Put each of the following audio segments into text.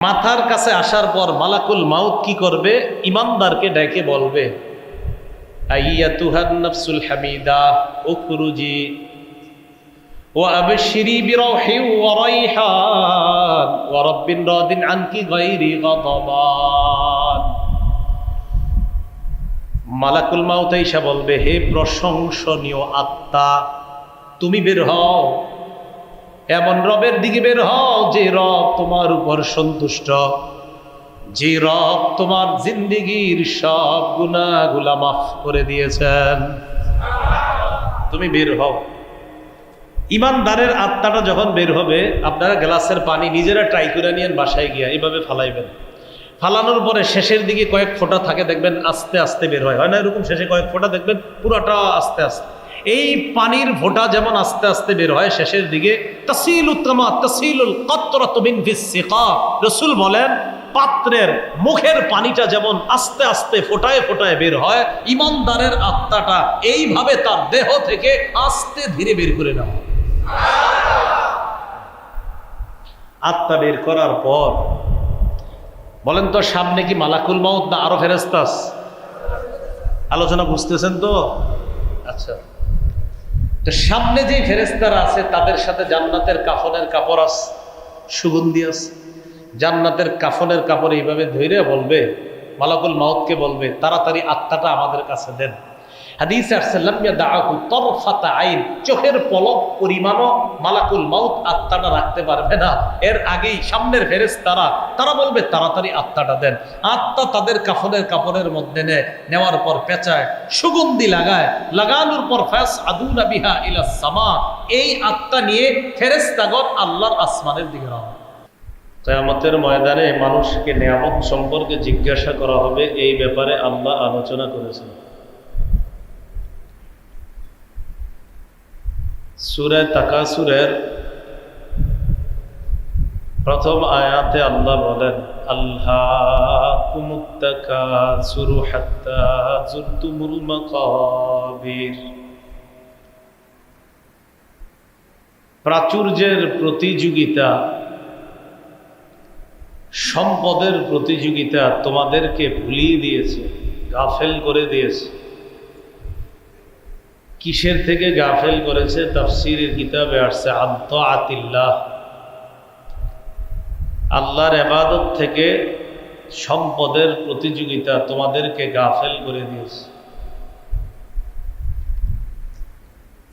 মাথার কাছে আসার পর মালাকুল মাউত কি করবে? ইমানদারকে ডেকে বলবে, আইয়াতুহান নাফসুল হামিদা উখরুজি ওয়া আবশিরি বিরাহি ওয়া রাইহান ওয়া রাব্বিন রাদিন আনকি গায়রি গাদাবান। মালাকুল মাউত আইসা বলবে, হে প্রশংসনীয় আত্মা, তুমি বের হও, এমন রবের দিকে বের হও যে রব তোমার উপর সন্তুষ্ট, যে রব তোমার জিন্দেগীর সব গুনাহগুলা মাফ করে দিয়েছেন। তুমি বের হও। ইমানদারের আত্মাটা যখন বের হবে, আপনারা গ্লাসের পানি নিজেরা ট্রাই করে নিয়েন, বাসায় গিয়া এইভাবে ফালাইবেন। ফালানোর পরে শেষের দিকে কয়েক ফোঁটা থাকে, দেখবেন আস্তে আস্তে বের হয়, হয় না এরকম? শেষে কয়েক ফোঁটা দেখবেন পুরোটা আস্তে আস্তে। এই পানির ফোঁটা যেমন আস্তে আস্তে বের হয়, শেষের দিকে রাসূল বলেন, পাত্রের মুখের পানিটা যেমন আস্তে আস্তে ফোঁটায় ফোঁটায় বের হয়, ইমানদারের আত্মাটা এইভাবে তার দেহ থেকে আস্তে ধীরে বের করে নেওয়া। আত্মা বের করার পর বলেন তো, সামনে কি মালাকুল মাউত না আরো ফেরেশতা? আলোচনা বুঝতেছেন তো? আচ্ছা, তো সামনে যে ফেরেশতারা আছে তাদের সাথে জান্নাতের কাফনের কাপড় আছে, সুগন্ধি আছে। জান্নাতের কাফনের কাপড় এইভাবে ধরে বলবে, মালাকুল মাউতকে বলবে, তাড়াতাড়ি আত্মাটা আমাদের কাছে দেন। হাদিসে আসছে, লাম ইয়াদাহু তারফাতা আইন, চোখের পলক পরিমাণও মালাকুল মাউত আত্মাটা রাখতে পারবে না। এর আগেই সামনের ফেরেশতারা তারা বলবে, তাড়াতাড়ি আত্মাটা দেন। আত্মা তাদের কাফনের কাপড়ের মধ্যে নেওয়ার পর পেঁচায় সুগন্ধি লাগায়, লাগানোর পর ফায়াসআদুনা বিহা ইলাস সামা, এই আত্মা নিয়ে ফেরেশতাগণ আল্লাহর আসমানের দিকে রওনা। কিয়ামতের ময়দানে মানুষকে নিয়ামত সম্পর্কে জিজ্ঞাসা করা হবে, এই ব্যাপারে আল্লাহ আলোচনা করেছেন। সূরা তাকাসুরের প্রথম আয়াতে আল্লাহ বলেন, আল্লাকুমুত তাকাসুরু হাত্তা যুরতুমুল মাকাবির। প্রাচুর্যের প্রতিযোগিতা, সম্পদের প্রতিযোগিতা তোমাদেরকে ভুলিয়ে দিয়েছে, গাফেল করে দিয়েছে। কিসের থেকে গাফেল করেছে? তাফসীরের কিতাবে আসছে, আন তাআতিল্লাহ, আল্লাহর ইবাদত থেকে সম্পদের প্রতিযোগিতা তোমাদেরকে গাফেল করে দিয়েছে।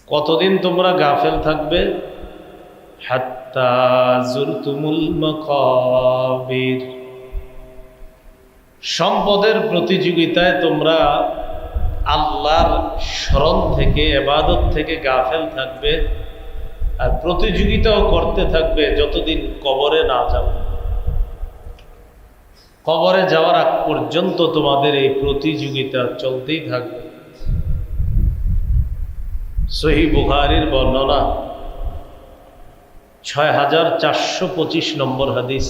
কতদিন তোমরা গাফেল থাকবে? হাত্তা যুরতুমুল মাকাবির, সম্পদের প্রতিযোগিতায় তোমরা আল্লাহর স্মরণ থেকে, ইবাদত থেকে গাফেল থাকবে, আর প্রতিযোগিতাও করতে থাকবে যতদিন কবরে না যাবে। কবরে যাওয়ার আগ পর্যন্ত তোমাদের এই প্রতিযোগিতা চলতেই থাকবে। সহিহ বুখারীর বর্ণনা, ৬৪২৫ নম্বর হাদিস।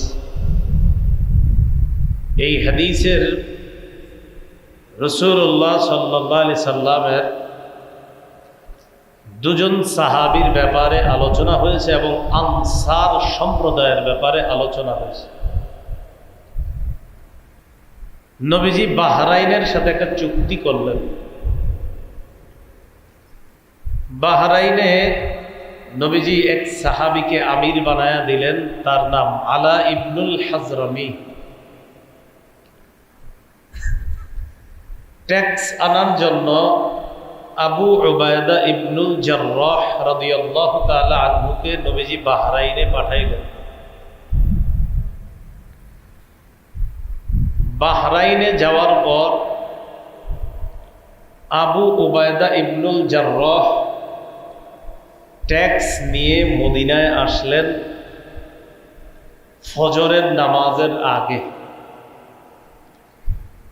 এই হাদিসের রাসূলুল্লাহ সাল্লাল্লাহু আলাইহি সাল্লামের দুজন সাহাবীর ব্যাপারে আলোচনা হয়েছে এবং আনসার সম্প্রদায়ের ব্যাপারে আলোচনা হয়েছে। নবীজি বাহরাইনের সাথে একটা চুক্তি করলেন। বাহরাইনে নবীজি এক সাহাবীকে আমির বানায়া দিলেন, তার নাম আলা ইবনুল হাজরামি। ট্যাক্স আনার জন্য আবু উবায়দা ইবনুল জাররাহ রাদিয়াল্লাহু তাআলা আনহুকে নবীজি বাহরাইনে পাঠাইলেন। বাহরাইনে যাওয়ার পর আবু উবায়দা ইবনুল জাররাহ ট্যাক্স নিয়ে মদিনায় আসলেন ফজরের নামাজের আগে।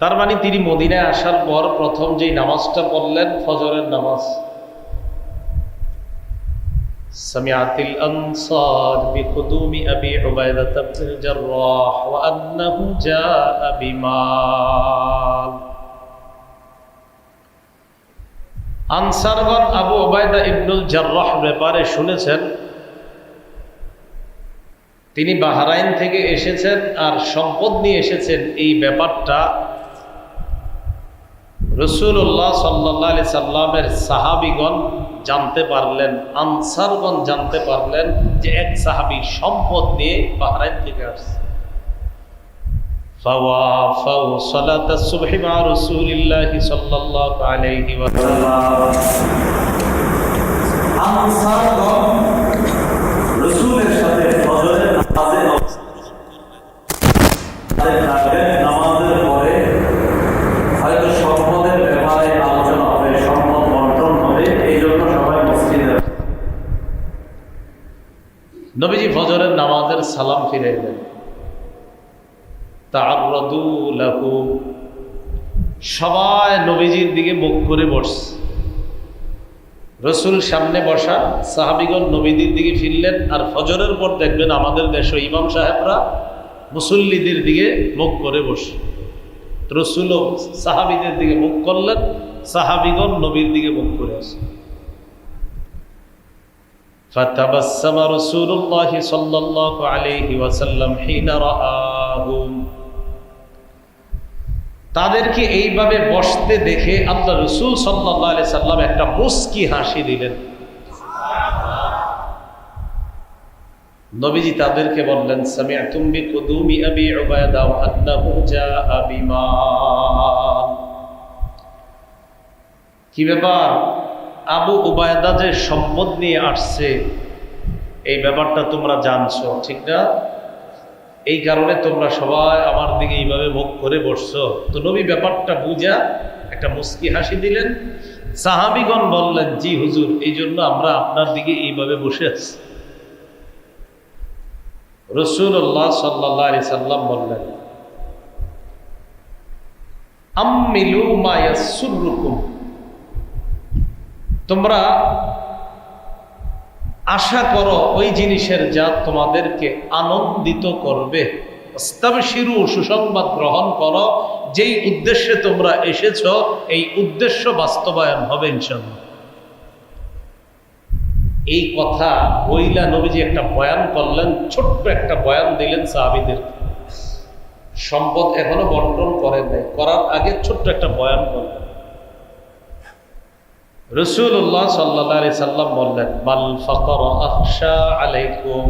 তার মানে তিনি মদিনায় আসার পর প্রথম যেই নামাজটা পড়লেন ফজরের নামাজ। সামিআতিল আনসার বিকুদুমি আবি উবায়দা ইবনুল জাররাহ ওয়া আন্নাহু জাআ বিমাল। আনসারগণ আবু উবায়দা ইবনুল জাররাহ ব্যাপারে শুনেছেন তিনি বাহরাইন থেকে এসেছেন আর সম্পদ নিয়ে এসেছেন, এই ব্যাপারটা রাসূলুল্লাহ সাল্লাল্লাহু আলাইহি সাল্লামের সাহাবীগণ জানতে পারলেন, আনসারগণ জানতে পারলেন যে এক সাহাবী সম্পদ নিয়ে বাহরাইন থেকে আসছে। ফাওয়াফাউ সালাতাস সুবহি মা রাসূলিল্লাহি সাল্লাল্লাহু আলাইহি ওয়াসাল্লাম। আনসারগণ রাসূলের সাথে ফজরের নামাজের পরে হয়তো সম্পদের ব্যাপারে আলোচনা হবে, সম্পদ বন্টন হবে, এই জন্য সবাই মসজিদে। নবীজি ফজরের নামাজের সালাম ফিরাইলেন। তাআররাদু লাহু, সবাই নবীজির দিকে মুখ করে বসছে। রসুল সামনে বসা, সাহাবীগণ নবীদের দিকে ফিরলেন। আর ফজরের পর দেখবেন আমাদের দেশে ইমাম সাহেবরা মুসল্লিদের দিকে মুখ করে বসে। রসুলও সাহাবীদের দিকে মুখ করলেন, সাহাবীগণ নবীর দিকে মুখ করে আসে। ফাতাবাসসামা রাসূলুল্লাহ সাল্লাল্লাহু আলাইহি ওয়াসাল্লাম হিনা রাআহুম। তাদেরকে এইভাবে বসতে দেখে আল্লাহ রাসূল সাল্লাল্লাহু আলাইহি সাল্লাম একটা মুস্কি হাসি দিলেন। নবীজি তাদেরকে বললেন, সামি'তুম বিকুদুমি আবি উবায়দা ওয়া আন্নাহু জাআ বিমাল। কি ব্যাপার, আবু উবায়দা যে সম্পদ নিয়ে আসছে এই ব্যাপারটা তোমরা জানছো, ঠিক না? এই কারণে তোমরা সবাই আমার দিকে এইভাবে মুখ করে বসছো। তো নবী ব্যাপারটা বুঝা একটা মুস্কি হাসি দিলেন। সাহাবীগণ বললেন, জি হুজুর, এই জন্য আমরা আপনার দিকে এইভাবে বসে আছি। রাসূলুল্লাহ সাল্লাল্লাহু আলাইহি সাল্লাম বললেন, আম্মিলু মা ইয়াসুররুকুম, তোমরা আশা করো ওই জিনিসের যা তোমাদেরকে আনন্দিত করবে। ইস্তাবশিরু, সুসংবাদ গ্রহণ করো, যেই উদ্দেশ্যে তোমরা এসেছো এই উদ্দেশ্য বাস্তবায়ন হবে ইনশাআল্লাহ। এই কথা বইলা নবীজি একটা বয়ান করলেন, ছোট্ট একটা বয়ান দিলেন সাহাবীদের। সম্পদ এখনো বন্টন করেন নাই, করার আগে ছোট্ট একটা বয়ান করলেন। রাসূলুল্লাহ সাল্লাল্লাহু আলাইহি সাল্লাম বললেন, মাল ফাকর আখশা আলাইকুম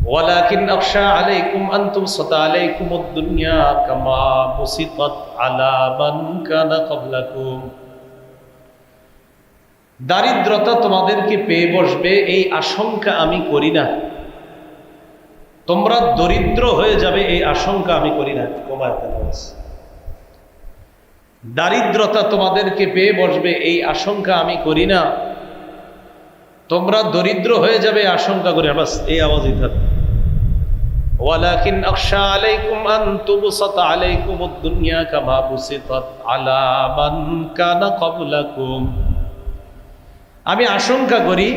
ওয়ালাকিন আখশা আলাইকুম আন তুবসাতা আলাইকুমুদ দুনিয়া কামা বুসিতাত আলা মান কানা ক্বাবলাকুম। দারিদ্রতা তোমাদেরকে পেয়ে বসবে এই আশঙ্কা আমি করি না, তোমরা দরিদ্র হয়ে যাবে এই আশঙ্কা আমি করি না। দারিদ্রতা তোমাদেরকে পেয়ে বসবে এই আশঙ্কা আমি করি না, তোমরা দরিদ্র হয়ে যাবে আশঙ্কা করি না। বাস এই আওয়াজই থাকবে। ওয়ালাকিন আখশা আলাইকুম আন তুবসাতা আলাইকুমুদ দুনিয়া কামা বুসিতাত আলা মান কানা ক্বাবলাকুম। আমি আশঙ্কা করি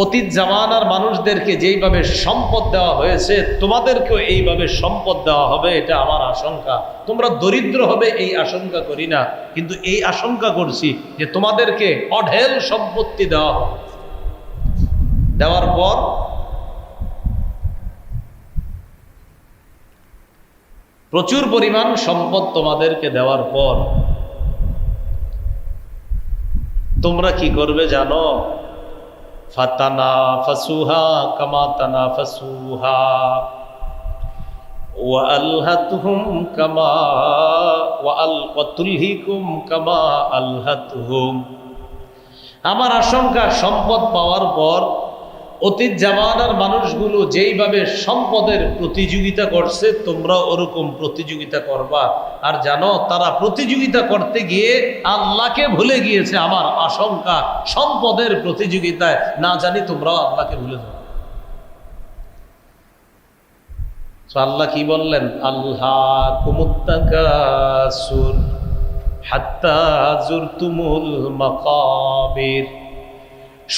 অতীত জামানার মানুষদেরকে যেইভাবে সম্পদ দেওয়া হয়েছে তোমাদেরকেও এইভাবে সম্পদ দেওয়া হবে, এটা আমার আশঙ্কা। তোমরা দরিদ্র হবে এই আশঙ্কা করি না, কিন্তু এই আশঙ্কা করছি যে তোমাদেরকে অঢেল সম্পত্তি দেওয়া হবে। দেওয়ার পর প্রচুর পরিমাণ সম্পদ তোমাদেরকে দেওয়ার পর তোমরা কি করবে জানো? ফাতানাফাসুহা কামা তানাফাসুহা ওয়া আলহাতুহুম কামা ওয়া আলকাতুলহিকুম কামা আলহাতুহুম। আমার আশঙ্কা সম্পদ পাওয়ার পর অতীত জামানার মানুষগুলো যেইভাবে সম্পদের প্রতিযোগিতা করছে তোমরা ওরকম প্রতিযোগিতা করবা। আর জানো তারা প্রতিযোগিতা করতে গিয়ে আল্লাহকে ভুলে গিয়েছে। আমার আশঙ্কা সম্পদের প্রতিযোগিতায় না জানি তোমরাও আল্লাহকে ভুলে যাও। আল্লাহ কি বললেন? আল্লাহকুমুত তাকাসুর হাত্তা যুরতুমুল মাকাবির।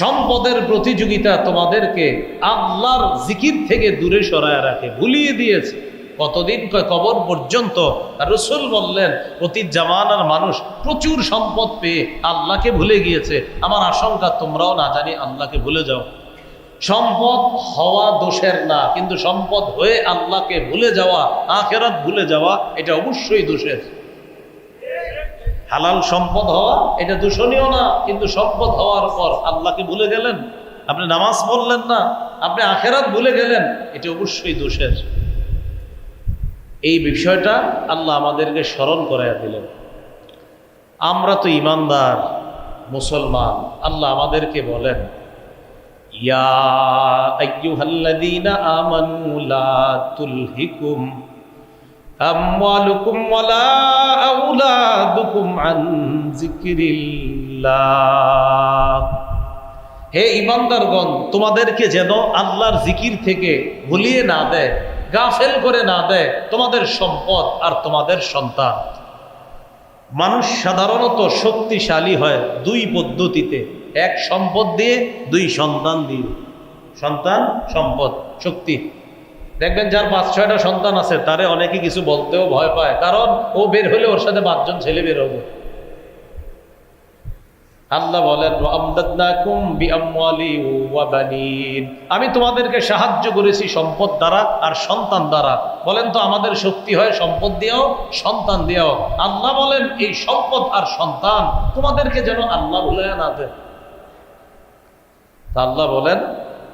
সম্পদের প্রতিযোগিতা তোমাদেরকে আল্লাহর জিকির থেকে দূরে সরায় রাখে, ভুলিয়ে দিয়েছে। কতদিন? কবর পর্যন্ত। আর রাসূল বললেন অতীত জামানার মানুষ প্রচুর সম্পদ পেয়ে আল্লাহকে ভুলে গিয়েছে। আমার আশঙ্কা তোমরাও না জানি আল্লাহকে ভুলে যাও। সম্পদ হওয়া দোষের না, কিন্তু সম্পদ হয়ে আল্লাহকে ভুলে যাওয়া, আখিরাত ভুলে যাওয়া, এটা অবশ্যই দোষের। হালাল সম্পদ হওয়া এটা দূষণীয় না, কিন্তু সম্পদ হওয়ার পর আল্লাহকে ভুলে গেলেন, আপনি নামাজ পড়লেন না, আপনি আখিরাত ভুলে গেলেন, এটা অবশ্যই দোষের। এই বিষয়টা আল্লাহ আমাদেরকে স্মরণ করাইয়া দিলেন। আমরা তো ইমানদার মুসলমান, আল্লাহ আমাদেরকে বলেন, ইয়া আইয়ুহাল্লাযীনা আমানু লা তুলহিকুম আমওয়ালুকুম ওয়ালা আওলাদুকুম আন যিকরিল্লাহ। হে ঈমানদারগণ, তোমাদেরকে যেন আল্লাহর জিকির থেকে ভুলিয়ে না দেয়, গাফেল করে না দেয় তোমাদের সম্পদ আর তোমাদের সন্তান। মানুষ সাধারণত শক্তিশালী হয় দুই পদ্ধতিতে, এক সম্পদ দিয়ে, দুই সন্তান দিয়ে। সন্তান, সম্পদ, শক্তি। দেখবেন যার 5-6টা সন্তান আছে তারে অনেকে কিছু বলতেও ভয় পায়, কারণ ও বের হলে ওর সাথে 5 জন ছেলে বের হবে। আল্লাহ বলেন, ওয়ামদাদনাকুম বিআমওয়ালি ওয়া বানিন, আমি তোমাদেরকে সাহায্য করেছি সম্পদ দ্বারা আর সন্তান দ্বারা। বলেন তো আমাদের শক্তি হয় সম্পদ দিয়েও, সন্তান দিয়েও। আল্লাহ বলেন এই সম্পদ আর সন্তান তোমাদেরকে যেন আল্লাহ ভুলে না দেয়। আল্লাহ বলেন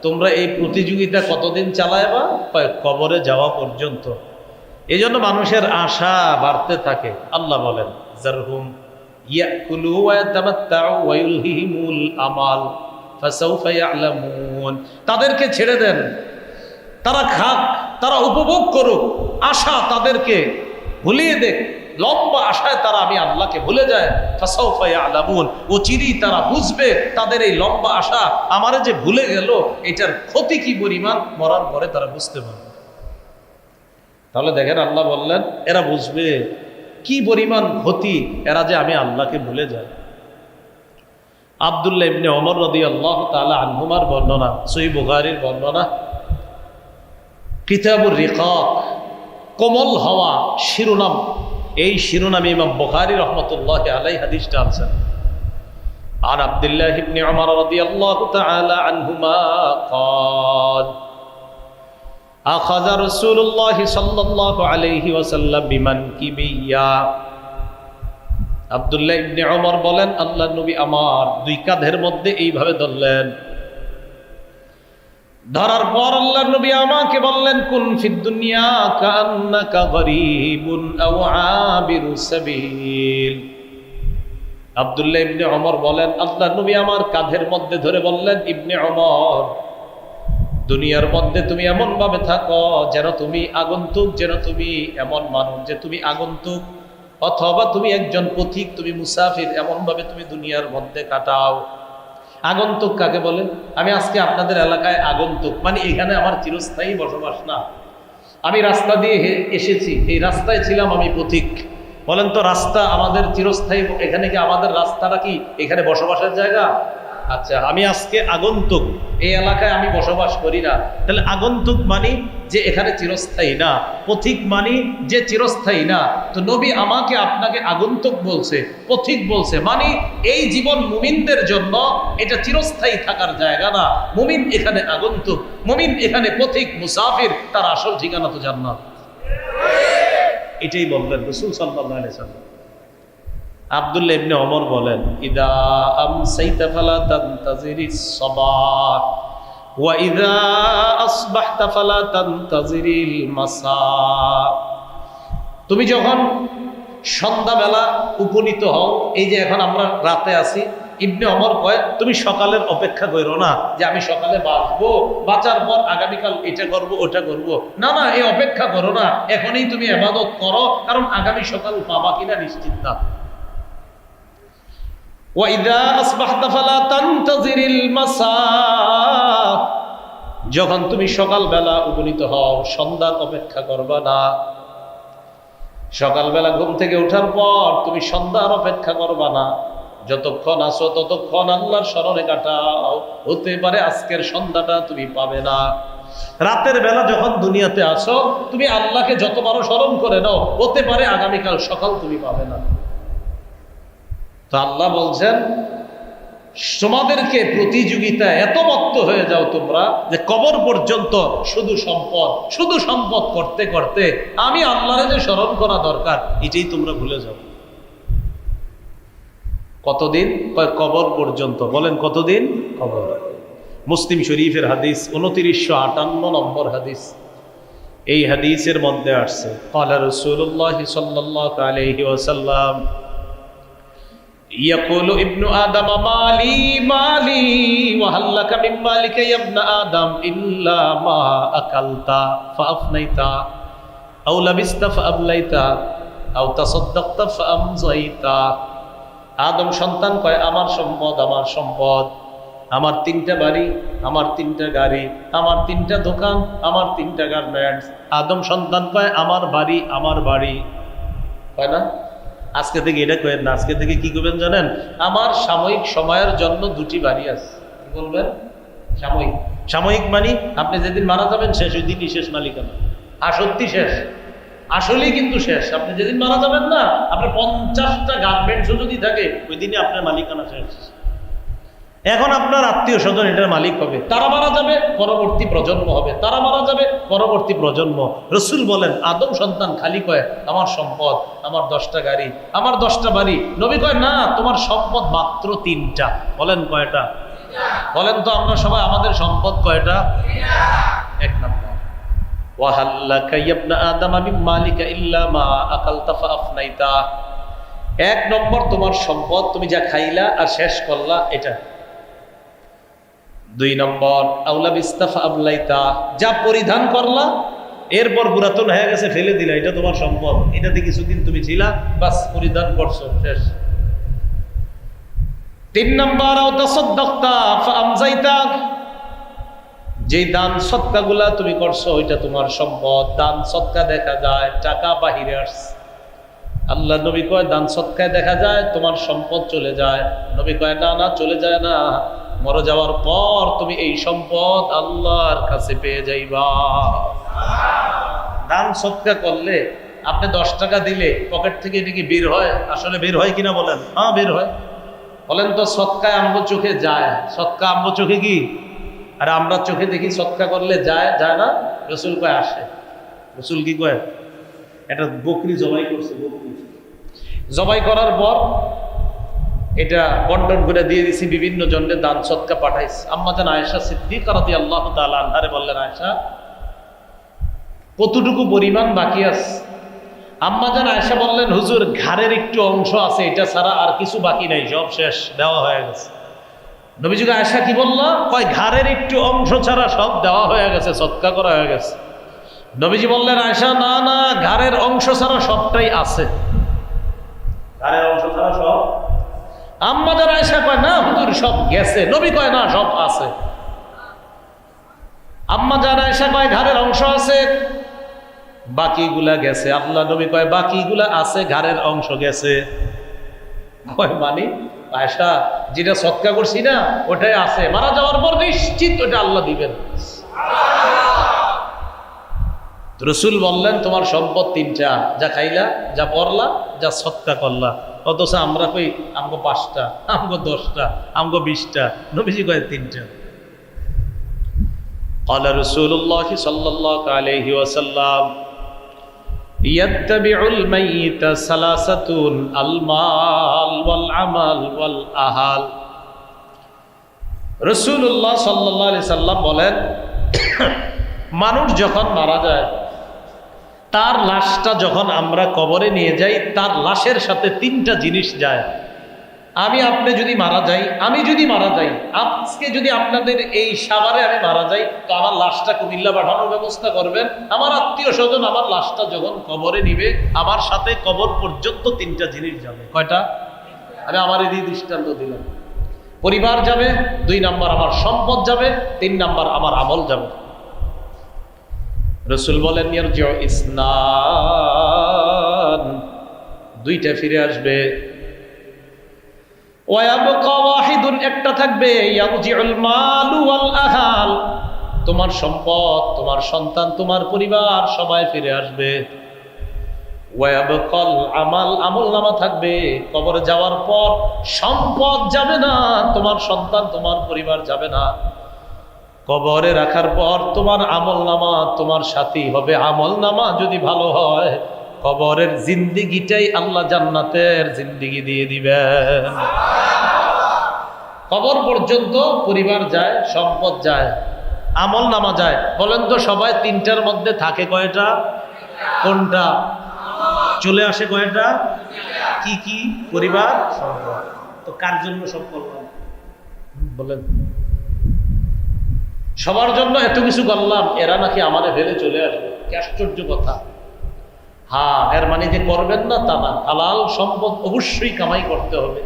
তোমরা এই প্রতিযোগিতা কতদিন চালায়বা? কবরে যাওয়া পর্যন্ত। এই জন্য মানুষের আশা বাড়তে থাকে। আল্লাহ বলেন, জারহুম ইয়াকুলু ওয়া ইয়াতামাত্তাউ ওয়া ইউলহিহিমুল আমাল ফাসাউফা ইয়ালামুন, তাদেরকে ছেড়ে দেন, তারা খাক, তারা উপভোগ করুক, আশা তাদেরকে ভুলিয়ে দেখ। লম্বা আশায় তারা আমি আল্লাহকে ভুলে যায়। ফাসাউফা ইয়ালামুন, অচিরেই তারা বুঝবে তাদের এই লম্বা আশা আমারে যে ভুলে গেল এটার ক্ষতি কি পরিমাণ, মরার পরে তারা বুঝতে পারবে। তাহলে দেখেন আল্লাহ বললেন এরা বুঝবে কি পরিমাণ ক্ষতি, এরা যে আমি আল্লাহকে ভুলে যাই। আব্দুল্লাহ ইবনে ওমর রাদিয়াল্লাহু তাআলা আনহুমার বর্ণনা, সহিহ বুখারীর বর্ণনা, কিতাবুর রিকাক, কোমল হওয়া শিরোনাম। এই শিরোনামে ইমাম বুখারী রাহমাতুল্লাহি আলাইহি হাদিসটা আছে। আর আব্দুল্লাহ ইবনে ওমর রাদিয়াল্লাহু তাআলা আনহুমা قال আখাযা রাসূলুল্লাহ সাল্লাল্লাহু আলাইহি ওয়াসাল্লাম বিমানকিবিয়া। আব্দুল্লাহ ইবনে ওমর বলেন আল্লাহর নবী আমার দুই কাঁধের মধ্যে এইভাবে ধরলেন। ধরার পর আল্লাহর নবী আমাকে বললেন, কুন ফিদ দুনিয়া কান্নাকা গরীবুন আও আবিরু সাবিল। আব্দুল্লাহ ইবনে ওমর বলেন আল্লাহর নবী আমার কাঁধের মধ্যে ধরে বললেন, ইবনে ওমর, দুনিয়ার মধ্যে তুমি এমন ভাবে থাকো যেন তুমি আগন্তুক, যেন তুমি এমন মানুষ যে তুমি আগন্তুক, অথবা তুমি একজন পথিক, তুমি মুসাফির, এমন ভাবে তুমি দুনিয়ার মধ্যে কাটাও। আগন্তুক কাকে বলে? আমি আজকে আপনাদের এলাকায় আগন্তুক, মানে এখানে আমার চিরস্থায়ী বসবাস না। আমি রাস্তা দিয়ে এসেছি, এই রাস্তায় ছিলাম, আমি পথিক। বলেন তো রাস্তা আমাদের চিরস্থায়ী, এখানে কি আমাদের রাস্তাটা কি এখানে বসবাসের জায়গা? আচ্ছা, আমি আজকে আগন্তুক, এই এলাকায় আমি বসবাস করি না। তাহলে আগন্তুক মানে যে এখানে চিরস্থায়ী না, পথিক মানে যে চিরস্থায়ী না। তো নবী আমাকে আপনাকে আগন্তুক বলছে, পথিক বলছে, মানে এই জীবন মুমিনদের জন্য এটা চিরস্থায়ী থাকার জায়গা না। মুমিন এখানে আগন্তুক, মুমিন এখানে পথিক, মুসাফির, তার আসল ঠিকানা তো জান্নাত। এটাই বললেন রাসূল সাল্লাল্লাহু আলাইহি ওয়াসাল্লাম। আব্দুল্লাহ ইবনে ওমর বলেন, ইদা আমসাইতা ফালা তানতাজিরিস সাবাহ ওয়া ইদা আসবাহতা ফালা তানতাজিরিল মাসা। তুমি যখন সন্ধ্যাবেলা উপনীত হও, এই যে এখন আমরা রাতে আছি, ইবনে ওমর কয় তুমি সকালের অপেক্ষা করো না যে আমি সকালে বাঁচবো, বাঁচার পর আগামীকাল এটা করব ওটা করব। না না, এই অপেক্ষা করো না, এখনই তুমি ইবাদত করো, কারণ আগামী সকাল পাবা কিনা নিশ্চিত না। ওয়াইদা আসবাহতা ফালা তানতাজিরিল মাসা, যখন তুমি সকালবেলা উপনীত হও সন্ধ্যার অপেক্ষা করবা না। সকালবেলা ঘুম থেকে ওঠার পর তুমি সন্ধ্যার অপেক্ষা করবা না, যতক্ষণ আসো ততক্ষণ আল্লাহর স্মরণে কাটাও। হতে পারে আজকের সন্ধ্যাটা তুমি পাবে না। রাতের বেলা যখন দুনিয়াতে আসো তুমি আল্লাহকে যতবারও স্মরণ করে নাও, হতে পারে আগামীকাল সকাল তুমি পাবে না। তো আল্লাহ বলছেন তোমাদেরকে প্রতিযোগিতা এত মত্ত হয়ে যাও তোমরা যে কবর পর্যন্ত শুধু সম্পদ করতে করতে আমি আল্লাহরে যে স্মরণ করা দরকার এটাই তোমরা ভুলে যাও। কতদিন? কবর পর্যন্ত। বলেন কতদিন? কবর। মুসলিম শরীফের হাদিস 2958 নম্বর হাদিস। এই হাদিসের মধ্যে আসছে ক্বালা রাসূলুল্লাহ সাল্লাল্লাহু আলাইহি ওয়াসাল্লাম ইয়াকুলু ইবনু আদম মালি মালি ওয়া হাল লাকা মিন মালিকা ইয়া ইবনা আদম ইল্লা মা আকালতা ফাআফনাইতা আও লাবিসতা ফাআবলাইতা আও তাসাদদাকতা ফাআমযাইতা। আদম সন্তান কয় আমার সম্পদ, আমার সম্পদ, আমার 3টা বাড়ি, আমার 3টা গাড়ি, আমার 3টা দোকান, আমার 3টা গার্মেন্টস। আদম সন্তান কয় আমার বাড়ি, আমার বাড়ি, কয় না? আজকে থেকে এটা কয়েন না, আজকে থেকে কি করবেন জানেন? আমার সাময়িক সময়ের জন্য 2টি বাড়ি আছে। কি বলবেন? সাময়িক। সাময়িক মানে আপনি যেদিন মারা যাবেন শেষ, ওই দিনই শেষ মালিকানা। আর সত্যি শেষ, আসলেই কিন্তু শেষ। আপনি যেদিন মারা যাবেন না, আপনার 50টা গার্মেন্টসও যদি থাকে ওই দিনই আপনার মালিকানা শেষ। এখন আপনার আত্মীয় স্বজন এটার মালিক হবে, তারা মারা যাবে, পরবর্তী প্রজন্ম হবে, তারা মারা যাবে, পরবর্তী প্রজন্ম। রসুল বলেন আদম সন্তান খালি কয় আমার সম্পদ, আমার 10টা গাড়ি, আমার 10টা বাড়ি। নবী কয় না, তোমার সম্পদ মাত্র 3টা। বলেন কয়টা? বলেন তো আমরা সবাই আমাদের সম্পদ কয়টা? 1 নম্বর ওয়াহাল্লাকা ইয়া ইবনা আদম মিন মালিকা ইল্লা মা আকালতা ফাআফনাইতা। 1 নম্বর তোমার সম্পদ তুমি যা খাইলা আর শেষ করলা এটা। 2 নম্বর আউলা বিস্তাফা আবলাইতা, যা পরিধান করলা এরপর পুরাতন হয়ে গেছে ফেলে দিলা, এটা তোমার সম্পদ। এটাতে কিছুদিন তুমি ছিলা, বাস পরিধান করছো, শেষ। 3 নম্বর আও তাসাদদাকতা ফাআমযাইতা, যে দান সদকাগুলা তুমি করছো ওইটা তোমার সম্পদ। দান সদকা দেখা যায় টাকা বাহিরে আসছে। আল্লাহ নবী কয় দান সদকায় দেখা যায় তোমার সম্পদ চলে যায়। নবী কয় না না, চলে যায় না, মরে যাওয়ার পর তুমি এই সম্পদ আল্লাহর কাছে পেয়ে যাইবা। দান সদকা করলে আপনি 10 টাকা দিলে পকেট থেকে এটা কি বের হয়? আসলে বের হয় কিনা বলেন? হ্যাঁ বের হয়। বলেন তো সদকায় আমগো চোখে যায়? সদকা আমগো চোখে কি? আর আমরা চোখে দেখি সদকা করলে যায়, যায় না? রসুল কয় আসে। রসুল কি কয়? এটা বকরি জবাই করছে, বকরি জবাই করার পর এটা বন্টন করে দিয়ে দিছি, বিভিন্ন জনকে দান সদকা পাঠাইছে। আম্মা জান আয়েশা সিদ্দিকা রাদিয়াল্লাহু তাআলা আনহারে বললেন আয়েশা কতটুকু পরিমাণ বাকি আছে? আম্মা জান আয়েশা বললেন হুজুর ঘাড়ের একটু অংশ আছে, এটা ছাড়া আর কিছু বাকি নাই, সব শেষ, দেওয়া হয়ে গেছে। নবীজি আয়েশা কি বলল? কয় ঘাড়ের একটু অংশ ছাড়া সব দেওয়া হয়ে গেছে, সদকা করা হয়ে গেছে। নবীজি বললেন আয়েশা না না, ঘাড়ের অংশ ছাড়া সবটাই আছে। ঘাড়ের অংশ ছাড়া সব? আম্মা জান আয়েশা কয় না হুজুর সব গেছে। নবী কয় না, সব আছে। আম্মা জান আয়েশা কয় ঘাড়ের অংশ আছে, বাকিগুলা গেছে। আল্লাহ নবী কয় বাকিগুলা আছে, ঘাড়ের অংশ গেছে। কয় মানে? আয়েশা যেটা সদকা করছি না ওটাই আছে, মারা যাওয়ার পর নিশ্চিত ওটা আল্লাহ দিবেন। রসুল বললেন তোমার সম্পদ 3টা, যা খাইলা, যা পড়লা, যা সদকা করলা। অথচ আমরা কই আমগো 5টা, আমগো 10টা, আমগো 20টা। নবীজি কয় 3টা। قال رسول الله صلى الله عليه وسلم يتبع الميت ثلاثة المال والعمل والأهل। রাসূলুল্লাহ সাল্লাল্লাহু আলাইহি সাল্লাম বলেন মানুষ যখন মারা যায়, তার লাশটা যখন আমরা কবরে নিয়ে যাই, তার লাশের সাথে 3টা জিনিস যায়। আপনি যদি মারা যাই, আমি যদি মারা যাই, আজকে যদি আপনাদের এই সাভারে আমি মারা যাই, তো আমার লাশটা কুমিল্লা পাঠানোর ব্যবস্থা করবেন। আমার আত্মীয় স্বজন আমার লাশটা যখন কবরে নিবে, আমার সাথে কবর পর্যন্ত 3টা জিনিস যাবে। কয়টা? আমি আমার এই দৃষ্টান্ত দিলাম। পরিবার যাবে, 2 নম্বর আমার সম্পদ যাবে, 3 নম্বর আমার আমল যাবে। রসুল বলেন ইয়ারজিউ ইসনান, 2টা ফিরে আসবে। ওয়ায়াবকা ওয়াহিদুন, একটা থাকবে। ইয়ারজিউল মালু ওয়াল আহাল, তোমার সম্পদ, তোমার সন্তান, তোমার পরিবার সবাই ফিরে আসবে। ওয়ায়াবকাল আমাল, আমলনামা থাকবে। কবরে যাওয়ার পর সম্পদ যাবে না, তোমার সন্তান তোমার পরিবার যাবে না। কবরে রাখার পর তোমার আমলনামা তোমার সাথী হবে। আমলনামা যদি ভালো হয়, কবরের জিন্দিগিটাই আল্লাহ জান্নাতের জিন্দিগি দিয়ে দিবেন। কবর পর্যন্ত পরিবার যায়, সম্পদ যায়, আমলনামা যায়। বলেন তো সবাই তিনটার মধ্যে থাকে কয়টা? কোনটা? চলে আসে কয়টা? কি কি? পরিবার, সম্পদ। তো কার জন্য সব করলাম বলেন? সবার জন্য এত কিছু করলাম, এরা নাকি আমাদের ফেলে চলে আসবে। কি আশ্চর্য কথা! হ্যাঁ, এর মানে যে করবেন না তা না। হালাল সম্পদ অবশ্যই কামাই করতে হবে।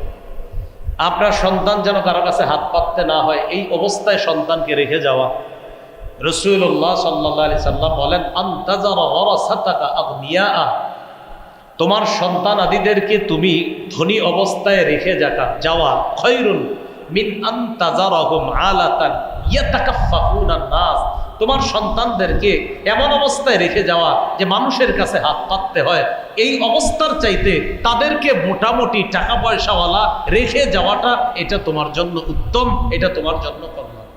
আপনার সন্তান যেন কারো কাছে হাত পাততে না হয়, এই অবস্থায় সন্তানকে রেখে যাওয়া। রাসূলুল্লাহ সাল্লাল্লাহু আলাইহি সাল্লাম বলেন, আনতাজারা ওয়ারাসাতাকা আগনিয়া, তোমার সন্তান আদিদেরকে তুমি ধনী অবস্থায় রেখে যাওয়া খায়রুন মিন আনতাজারাহুম আলাতান ইয়াতাকাফফাফুনান নাস। তোমার সন্তানদেরকে এমন অবস্থায় রেখে যাওয়া যে মানুষের কাছে হাত পাততে হয়, এই অবস্থার চাইতে তাদেরকে মোটামুটি টাকা পয়সাওয়ালা রেখে যাওয়াটা, এটা তোমার জন্য উত্তম, এটা তোমার জন্য কল্যাণ।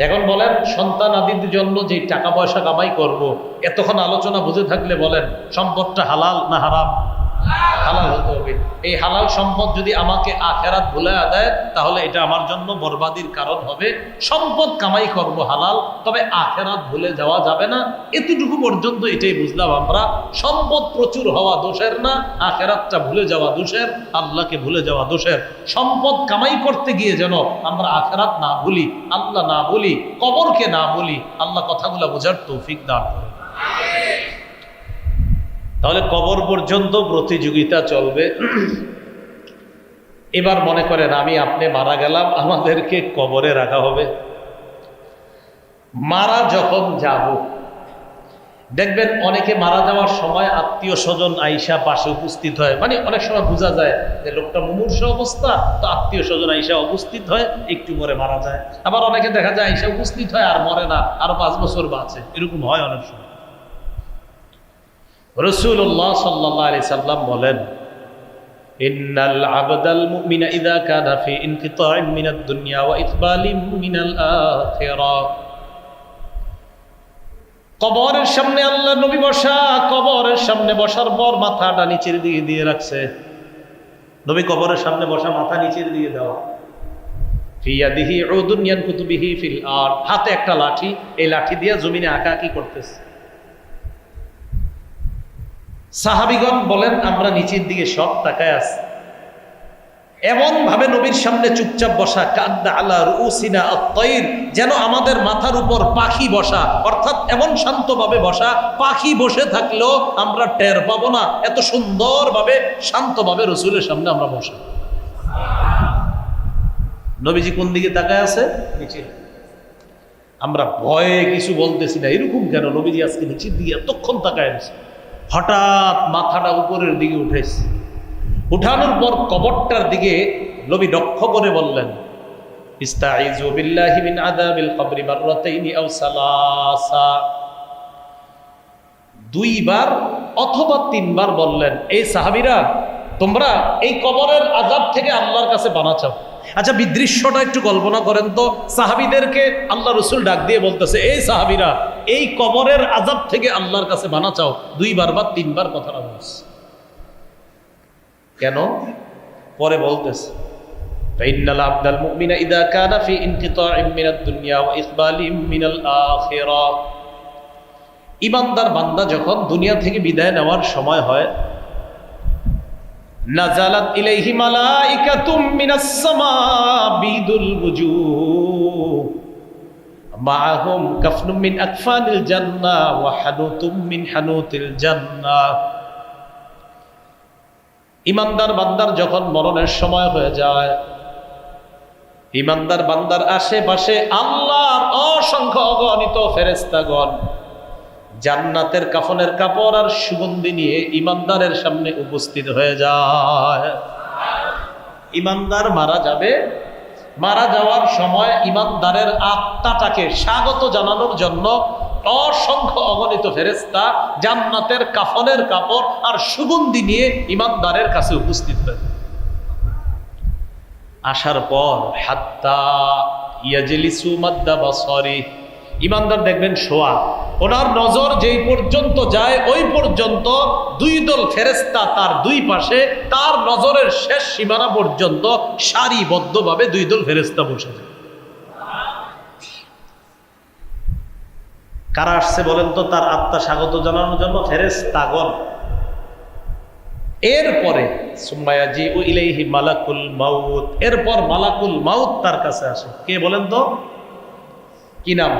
এখন বলেন, সন্তান আদির জন্য যে টাকা পয়সা কামাই করব, এতক্ষণ আলোচনা বুঝে থাকলে বলেন সম্পদটা হালাল না হারাম? হালাল হতে হবে। এই হালাল সম্পদ যদি আমাকে আখেরাত ভুলায়া দেয়, তাহলে এটা আমার জন্য বরবাদির কারণ হবে। সম্পদ কামাই করব হালাল, তবে আখেরাত ভুলে যাওয়া যাবে না। এতটুকু পর্যন্ত এটাই বুঝলাম আমরা। সম্পদ প্রচুর হওয়া দোষের না, আখেরাতটা ভুলে যাওয়া দোষের, আল্লাহকে ভুলে যাওয়া দোষের। সম্পদ কামাই করতে গিয়ে যেন আমরা আখেরাত না ভুলি, আল্লাহ না ভুলি, কবরকে না ভুলি। আল্লাহ কথাগুলো বোঝার তৌফিক দান করেন। তাহলে কবর পর্যন্ত প্রতিযোগিতা চলবে। এবার মনে করেন আমি আপনি মারা গেলাম, আমাদেরকে কবরে রাখা হবে। মারা যখন যাব, দেখবেন অনেকে মারা যাওয়ার সময় আত্মীয় স্বজন আইসা পাশে উপস্থিত হয়। মানে অনেক সময় বোঝা যায় যে লোকটা মুমূর্ষু অবস্থা, তো আত্মীয় স্বজন আইসা উপস্থিত হয়, একটু পরে মারা যায়। আবার অনেকে দেখা যায় আইসা উপস্থিত হয় আর মরে না, আরো 5 বছর বাঁচে, এরকম হয় অনেক সময়। রাসূলুল্লাহ সাল্লাল্লাহু আলাইহি সাল্লাম বলেন, ইন্নাল আবদাল মুমিনা ইযা কানা ফি ইনকিতাইম মিনাদ দুনিয়া ওয়া ইকবালিম মিনাল আখিরাহ। কবরের সামনে আল্লাহ নবী বসা, কবরের সামনে বসার পর মাথাটা নিচের দিকে দিয়ে রাখছে। নবী কবরের সামনে বসা, মাথা নিচের দিকে দেওয়া। ফি ইয়াদিহি উদুন ইয়ানকুতু বিহি ফিল আরদ, হাতে একটা লাঠি, এই লাঠি দিয়ে জমিনে আঁকাআঁকি করতেছে। সাহাবীগণ বলেন, আমরা নিচের দিকে সব তাকায় আছি। এমন ভাবে নবীর সামনে চুপচাপ বসা, কাদ্দা আলা রুউসিনা আত-তায়র, যেন আমাদের মাথার উপর পাখি বসা। অর্থাৎ এমন শান্তভাবে বসা, পাখি বসে থাকলেও আমরা টের পাবো না, এত সুন্দরভাবে শান্তভাবে রাসূলের সামনে আমরা বসা। নবীজি কোন দিকে তাকায় আছে? নিচে। আমরা ভয়ে কিছু বলতেছি না, এরকম কেন? নবীজি আজকে নিচের দিকে এতক্ষণ তাকায় আছে। হঠাৎ মাথাটা উপরের দিকে উঠেছে। উঠানোর পর কবরটার দিকে নবী লক্ষ্য করে বললেন, ইস্তাইযু বিল্লাহি মিন আযাবিল কবরি মাররাতাইনি আও সালাসা। 2 বার অথবা 3 বার বললেন, এই সাহাবীরা তোমরা এই কবরের আযাব থেকে আল্লাহর কাছে পানা চাও। আচ্ছা, বিদৃশ্যটা একটু কল্পনা করেন তো। সাহাবীদেরকে আল্লাহ রাসূল ডাক দিয়ে বলতেছে, এই সাহাবীরা এই কবরের আযাব থেকে আল্লাহর কাছে পানা চাও। 2 বার বা 3 বার কথাটা বলছে কেন? পরে বলতেছে, ফাইন্নাল আবদাল মুমিনা ইযা কানা ফি ইনকিতাইম মিনাদ দুনিয়া ওয়া ইকবালিম মিনাল আখিরাহ। ঈমানদার বান্দা যখন দুনিয়া থেকে বিদায় নেওয়ার সময় হয়, নাজালাত ইলাইহি মালাইকাতুম মিনাস সামা বিদুল ওয়ুজুহ মাআহুম কাফনুম মিন আকফানিল জান্নাহ ওয়া হানুতুম মিন হানুতিল জান্নাহ। ঈমানদার বান্দার যখন মরণের সময় হয়ে যায়, ঈমানদার বান্দার আশেপাশে আল্লাহর অসংখ্য অগণিত ফেরেশতাগণ জান্নাতের কাফনের কাপড় আর সুগন্ধি নিয়ে ঈমানদারের সামনে উপস্থিত হয়ে যায়। ঈমানদার মারা যাবে, মারা যাওয়ার সময় ঈমানদারের আত্মাটাকে স্বাগত জানানোর জন্য অসংখ্য অগণিত ফেরেশতা জান্নাতের কাফনের কাপড় আর সুগন্ধি নিয়ে ইমানদারের কাছে উপস্থিত হয়। আসার পর হাত্তা ইয়াজলিসু মাদ্দা বাসরি, ইমানদার দেখবেন শোয়া, ওনার নজর যেই পর্যন্ত যায় ওই পর্যন্ত দুই দল ফেরেশতা তার দুই পাশে, তার নজরের শেষ সীমানা পর্যন্ত সারিবদ্ধভাবে দুই দল ফেরেশতা বসে যায়। কারা আসছে বলেন তো? তার আত্মা স্বাগত জানানোর জন্য ফেরেশতাগণ। এরপরে সুম্মায়াজি ও ইলাইহি মালাকুল মাউত, এরপর মালাকুল মাউত তার কাছে আসে। কে বলেন তো? কি নাম?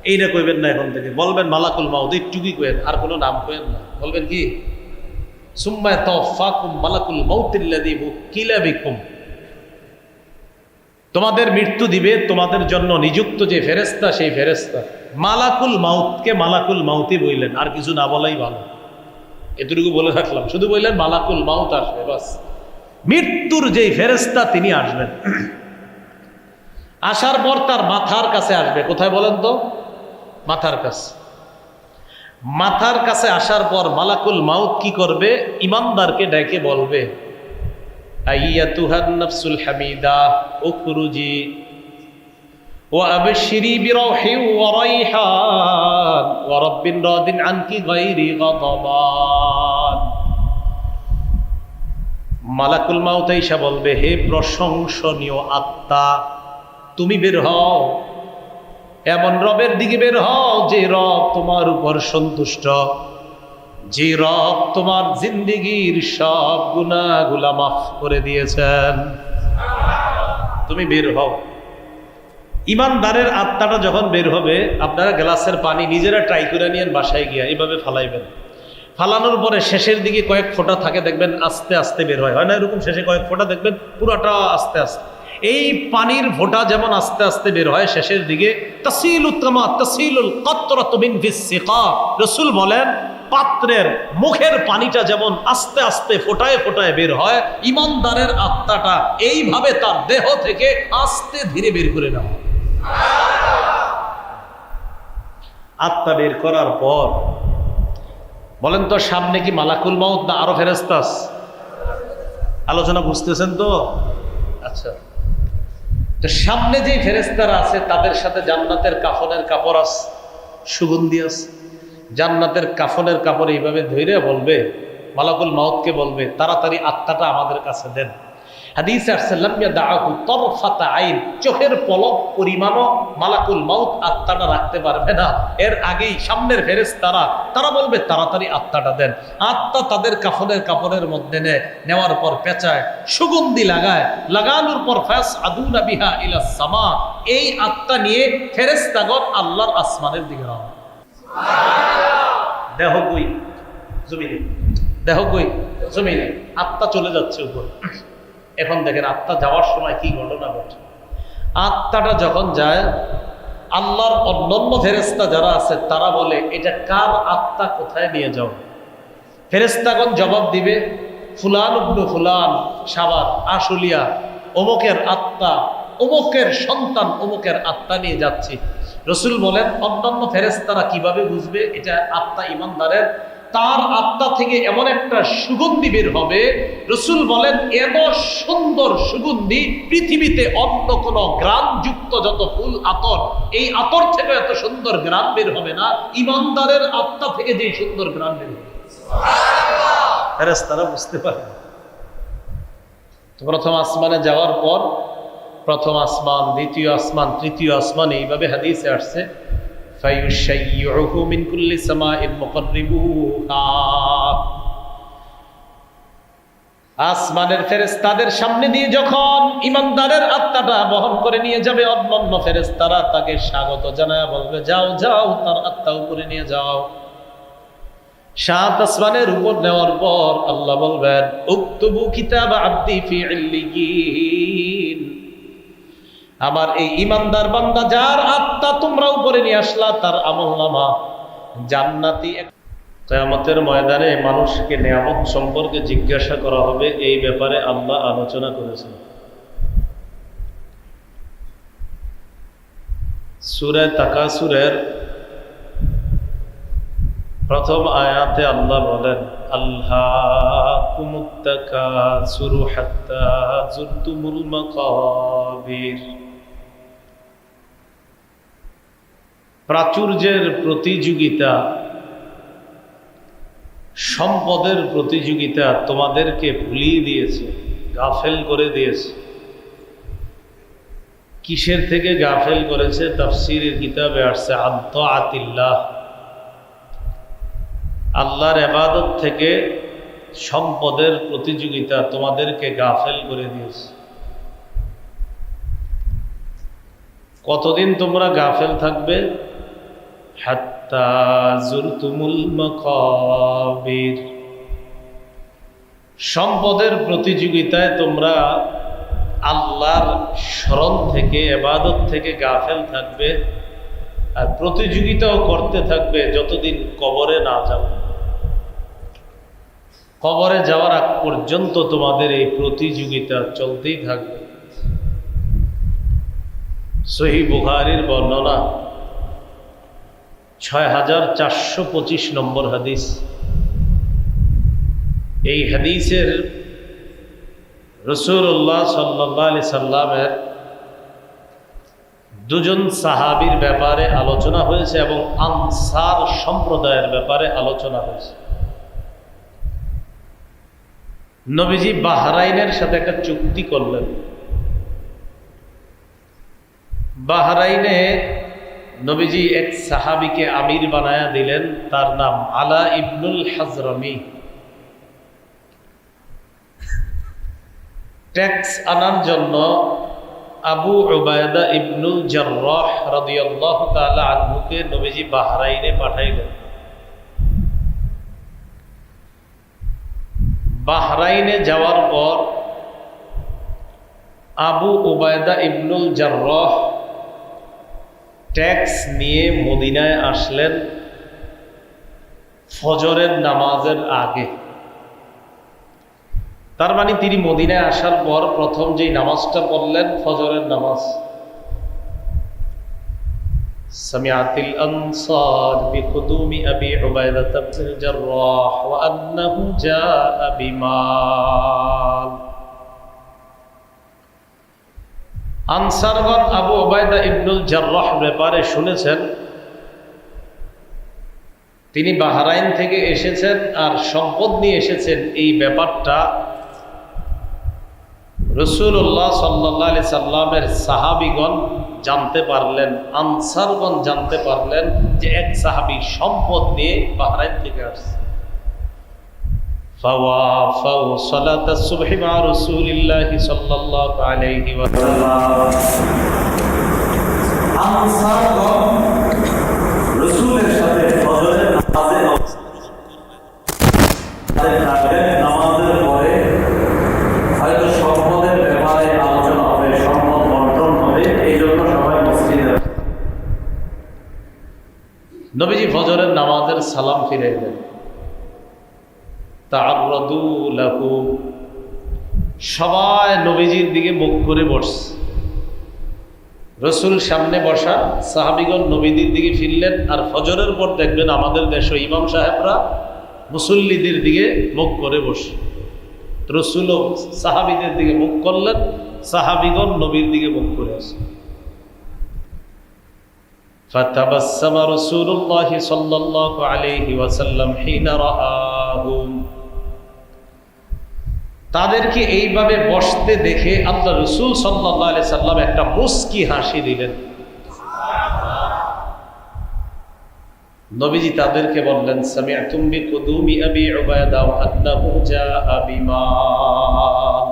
এইটা কইবেন না, এখন থেকে বলবেন মালাকুল মাউত, একটুকুই কইবেন, আর কোনো নাম কইবেন না। বলবেন কি? সুম্মা তাওফাকুম মালাকুল মাউতিল্লাযী উকিলা বিকুম, তোমাদের মৃত্যু দিবে তোমাদের জন্য নিযুক্ত যে ফেরেশতা, সেই ফেরেশতা। মালাকুল মাউতকে মালাকুল মাউতই বললেন, আর কিছু না বলাই ভালো। এতটুকু বলে রাখলাম, শুধু বললেন মালাকুল মাউত আসবে, বাস। মৃত্যুর যেই ফেরেশতা তিনি আসবেন। আসার পর তার মাথার কাছে আসবে। কোথায় বলেন তো? মাথার কাছে। মাথার কাছে আসার পর মালাকুল মাউত কি করবে? ইমানদারকে ডেকে বলবে, আইয়াতুহান নাফসুল হামিদা উখরুজি ওয়া আবশিরি বিরাহি ওয়া রাইহান ওয়া রাব্বিন রাদিন আনকি গায়রি গাদাবান। মালাকুল মাউত আইসা বলবে, হে প্রশংসনীয় আত্মা, তুমি বের হও, এমন রবের দিকে বের হও যে রব তোমার উপর সন্তুষ্ট, যে রব তোমার জিন্দেগীর সব গুনাহগুলা মাফ করে দিয়েছেন। তুমি বের হও। ইমানদারের আত্মাটা যখন বের হবে, আপনারা গ্লাসের পানি নিজেরা ট্রাই করে নিয়েন, বাসায় গিয়া এইভাবে ফালাইবেন। ফালানোর পরে শেষের দিকে কয়েক ফোঁটা থাকে, দেখবেন আস্তে আস্তে বের হয়, হয় না এরকম? শেষে কয়েক ফোঁটা দেখবেন পুরোটা আস্তে আস্তে। এই পানির ফোঁটা যেমন আস্তে আস্তে বের হয়, শেষের দিকে তাসিলুত কামা তাসিলুল কাতরাতু মিন ফিস সিকা, রাসূল বলেন পাত্রের মুখের পানিটা যেমন আস্তে আস্তে ফোঁটায় ফোঁটায় বের হয়, ইমানদারের আত্মাটা এইভাবে তার দেহ থেকে আস্তে ধীরে বের করে নেওয়া। আত্মা বের করার পর বলেন তো, সামনে কি মালাকুল মাউত না আরো ফেরেশতা? আলোচনা বুঝতেছেন তো? আচ্ছা, তো সামনে যে ফেরেশতারা আছে তাদের সাথে জান্নাতের কাফনের কাপড় আছে, সুগন্ধি আছে। জান্নাতের কাফনের কাপড় এইভাবে ধরে বলবে, মালাকুল মাউতকে বলবে, তাড়াতাড়ি আত্মাটা আমাদের কাছে দেন। হাদিসে আসছে লাম ইয়াদাহু তারফাতা আইন, চোখের পলক পরিমাণও মালাকুল মাউত আত্মাটা রাখতে পারবে না। এর আগেই সামনের ফেরেশতারা তারা বলবে, তাড়াতাড়ি আত্মাটা দেন। আত্মা তাদের কাফনের কাপড়ের মধ্যে নেওয়ার পর পেঁচায় সুগন্ধি লাগায়, লাগানোর পর ফায়াসআদুনা বিহা ইলাস সামা, এই আত্মা নিয়ে ফেরেশতাগণ আল্লাহর আসমানের দিকে রওনা। দেহ কই? জমিনে। দেহ কই? জমিনে। আত্মা চলে যাচ্ছে উপর। এখন দেখেন আত্মা যাওয়ার সময় কি ঘটনা ঘটে। আত্মাটা যখন যায়, আল্লাহর অন্যান্য ফেরেশতা যারা আছে তারা বলে, এটা কার আত্মা, কোথায় নিয়ে যাও? ফেরেশতাগণ জবাব দিবে, ফুলান ইবনে ফুলান সাবার আশুলিয়া, অমুকের আত্মা, অমুকের সন্তান অমুকের আত্মা নিয়ে যাচ্ছি। রাসূল বলেন, অন্যান্য ফেরেশতারা কিভাবে বুঝবে এটা আত্মা ইমানদারের? তার আত্মা থেকে এমন একটা সুগন্ধি বের হবে, রাসূল বলেন এত সুন্দর সুগন্ধি পৃথিবীতে অন্য কোনো ঘ্রাণযুক্ত যত ফুল আতর, এই আতর থেকে এত সুন্দর ঘ্রাণ বের হবে না, ইমানদারের আত্মা থেকে যে সুন্দর ঘ্রাণ বের হবে। সুবহানাল্লাহ! ফেরেশতারা বুঝতে পারে। তো প্রথম আসমানে যাওয়ার পর প্রথম আসমান, দ্বিতীয় আসমান, তৃতীয় আসমান, এইভাবে হাদিসে আসছে ফায়ুশাইয়ুহু মিন কুল্লি সামাইন মুকাররিবুহা। আসমানের ফেরেশতাদের সামনে দিয়ে যখন ইমানদারের আত্মাটা বহন করে নিয়ে যাবে, অন্যান্য ফেরেশতারা তাকে স্বাগত জানায় বলবে, যাও যাও, তার আত্মা উপরে নিয়ে যাও। সাত আসমানের উপর নেওয়ার পর আল্লাহ বলবেন, উকতুবু কিতাব আবদি ফি ইল্লিয়িন, আমার এই ইমানদার বান্দা যার আত্মা তোমরা উপরে নিয়ে আসলা, তার আমলনামা জান্নাতি। কিয়ামতের ময়দানে মানুষকে নিয়ামত সম্পর্কে জিজ্ঞাসা করা হবে, এই ব্যাপারে আল্লাহ আলোচনা করেছেন। সূরা তাকাসুরের প্রথম আয়াতে আল্লাহ বলেন, আল্লাকুমুত তাকাসুরু হাত্তা যুরতুমুল মাকাবির। প্রাচুর্যের প্রতিযোগিতা, সম্পদের প্রতিযোগিতা তোমাদেরকে ভুলিয়ে দিয়েছে, গাফেল করে দিয়েছে। কিসের থেকে গাফেল করেছে? তাফসীরের কিতাবে আসছে আন তাআতিল্লাহ, আল্লাহর ইবাদত থেকে সম্পদের প্রতিযোগিতা তোমাদেরকে গাফেল করে দিয়েছে। কতদিন তোমরা গাফেল থাকবে? হাত্তা যুরতুমুল মাকাবির। সম্পদের প্রতিযোগিতায় তোমরা আল্লাহর স্মরণ থেকে, ইবাদত থেকে গাফেল থাকবে, আর প্রতিযোগিতাও করতে থাকবে যতদিন কবরে না যাবে। কবরে যাওয়ার আগ পর্যন্ত তোমাদের এই প্রতিযোগিতা চলতেই থাকবে। সহিহ বুখারীর বর্ণনা ৬৪২৫ নম্বর হাদিস। এই হাদিসের রাসূলুল্লাহ সাল্লাল্লাহু আলাইহি সাল্লামের দুজন সাহাবীর ব্যাপারে আলোচনা হয়েছে এবং আনসার সম্প্রদায়ের ব্যাপারে আলোচনা হয়েছে। নবীজি বাহরাইনের সাথে একটা চুক্তি করলেন। বাহরাইনে নবীজি এক সাহাবীকে আমির বানায়া দিলেন, তার নাম আলা ইবনুল হাজরামি। ট্যাক্স আনার জন্য আবু উবায়দা ইবনুল জাররাহ রাদিয়াল্লাহু তাআলা আনহুকে নবীজি বাহরাইনে পাঠাইলেন। বাহরাইনে যাওয়ার পর আবু উবায়দা ইবনুল জাররাহ ট্যাক্স নিয়ে মদিনায় আসলেন ফজরের নামাজের আগে। তার মানে তিনি মদিনায় আসার পর প্রথম যেই নামাজটা পড়লেন ফজরের নামাজ। সামিআতিল আনসার বিকুদুমি আবি উবায়দা ইবনুল জাররাহ ওয়া আন্নাহু জাআ বিমাল। আনসারগণ আবু উবায়দা ইবনুল জাররাহ ব্যাপারে শুনেছেন তিনি বাহরাইন থেকে এসেছেন আর সম্পদ নিয়ে এসেছেন। এই ব্যাপারটা রাসূলুল্লাহ সাল্লাল্লাহু আলাইহি সাল্লামের সাহাবীগণ জানতে পারলেন, আনসারগণ জানতে পারলেন যে এক সাহাবী সম্পদ নিয়ে বাহরাইন থেকে আসছে। ফাওয়াফাউ সালাতাস সুবহি মা রাসূলিল্লাহি সাল্লাল্লাহু আলাইহি ওয়া সাল্লাম। আনসারগণ রাসূলের সাথে ফজরের নামাজের পরে হয়তো সম্পদের ব্যাপারে আলোচনা হবে, সম্পদ বন্টন হবে, এই জন্য সবাই মসজিদে। নবীজি ফজরের নামাজের সালাম ফিরাইলেন। তাআররাদু লাহু, সবাই নবীজির দিকে মুখ করে বসছে। রাসূল সামনে বসা, সাহাবীগণ নবীদের দিকে ফিরলেন। আর ফজরের পর দেখবেন আমাদের দেশে ইমাম সাহেবরা মুসল্লিদের দিকে মুখ করে বসে। রাসূলও সাহাবীদের দিকে মুখ করলেন, সাহাবীগণ নবীর দিকে মুখ করে আসে। ফাতাবাসসামা রাসূলুল্লাহ সাল্লাল্লাহু আলাইহি ওয়াসাল্লাম হিনা রাআহুম। তাদেরকে এইভাবে বসতে দেখে আল্লাহ রাসূল সাল্লাল্লাহু আলাইহি সাল্লাম একটা মুস্কি হাসি দিলেন। নবীজি তাদেরকে বললেন, সামি'তুম বিকুদুমি আবি উবায়দা ওয়া আন্নাহু জাআ বিমাল।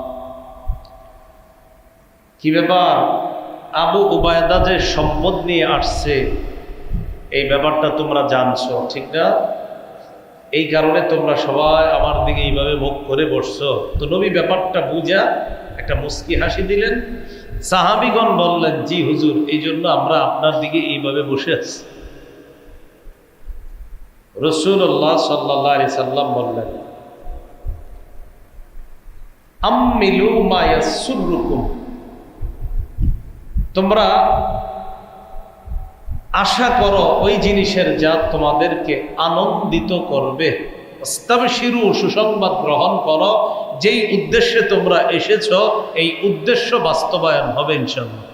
কি ব্যাপার? আবু উবায়দা যে সম্পদ নিয়ে আসছে এই ব্যাপারটা তোমরা জানছো, ঠিক না? এই কারণে তোমরা সবাই আমার দিকে এইভাবে মুখ করে বসছো। তো নবী ব্যাপারটা বুঝা একটা মুস্কি হাসি দিলেন। সাহাবীগণ বললেন, জি হুজুর, এই জন্য আমরা আপনার দিকে এইভাবে বসে আছি। রাসূলুল্লাহ সাল্লাল্লাহু আলাইহি সাল্লাম বললেন, আম্মিলু মা ইয়াসুররুকুম, তোমরা আশা করো ওই জিনিসের যা তোমাদেরকে আনন্দিত করবে। ইস্তাবশিরু, সুসংবাদ গ্রহণ করো, যেই উদ্দেশ্যে তোমরা এসেছো এই উদ্দেশ্য বাস্তবায়ন হবে ইনশাআল্লাহ।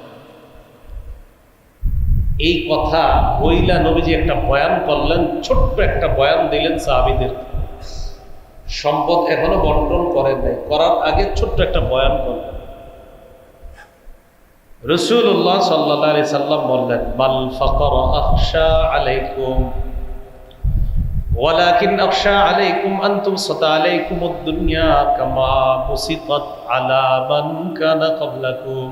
এই কথা বইলা নবীজি একটা বয়ান করলেন, ছোট্ট একটা বয়ান দিলেন সাহাবীদের। সম্পদ এখনো বন্টন করেন নাই, করার আগে ছোট্ট একটা বয়ান করলেন। রাসূলুল্লাহ সাল্লাল্লাহু আলাইহি সাল্লাম বললেন, বাল ফাকর আখশা আলাইকুম ওয়ালাকিন আখশা আলাইকুম আন তুবসাতা আলাইকুমুদ দুনিয়া কামা বুসিতাত আলা মান কানা ক্বাবলাকুম।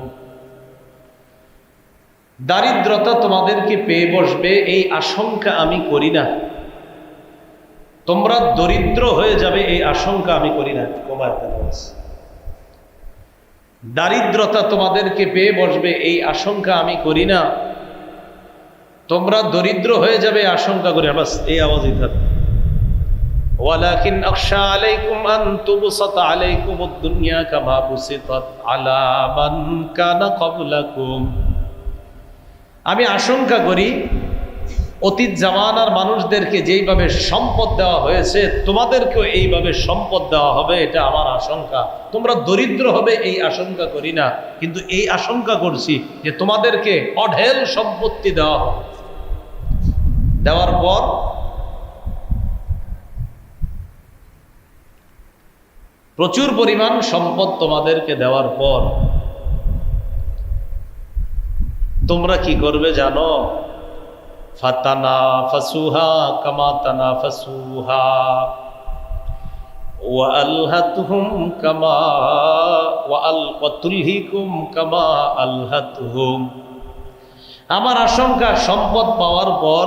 দারিদ্রতা তোমাদেরকে পেয়ে বসবে এই আশঙ্কা আমি করি না, তোমরা দরিদ্র হয়ে যাবে এই আশঙ্কা আমি করি না। দারিদ্রতা তোমাদেরকে পেয়ে বসবে এই আশঙ্কা আমি করি না, তোমরা দরিদ্র হয়ে যাবে আশঙ্কা করি না। বাস এই আওয়াজই থাক। ওয়ালাকিন আখশা আলাইকুম আন তুবসাতা আলাইকুমুদ দুনিয়া কামা বুসিতাত আলা মান কানা ক্বাবলাকুম। আমি আশঙ্কা করি অতীত জামানার মানুষদেরকে যেইভাবে সম্পদ দেওয়া হয়েছে তোমাদেরকেও এইভাবে সম্পদ দেওয়া হবে, এটা আমার আশঙ্কা। তোমরা দরিদ্র হবে এই আশঙ্কা করি না, কিন্তু এই আশঙ্কা করছি যে তোমাদেরকে অঢেল সম্পত্তি দেওয়া হবে। দেওয়ার পর প্রচুর পরিমাণ সম্পদ তোমাদেরকে দেওয়ার পর তোমরা কি করবে জানো? ফাতানাফাসুহা কামা তানাফাসুহা ওয়া আলহাতুহুম কামা ওয়া তুলহিকুম কামা আলহাতুহুম। আমার আশঙ্কা সম্পদ পাওয়ার পর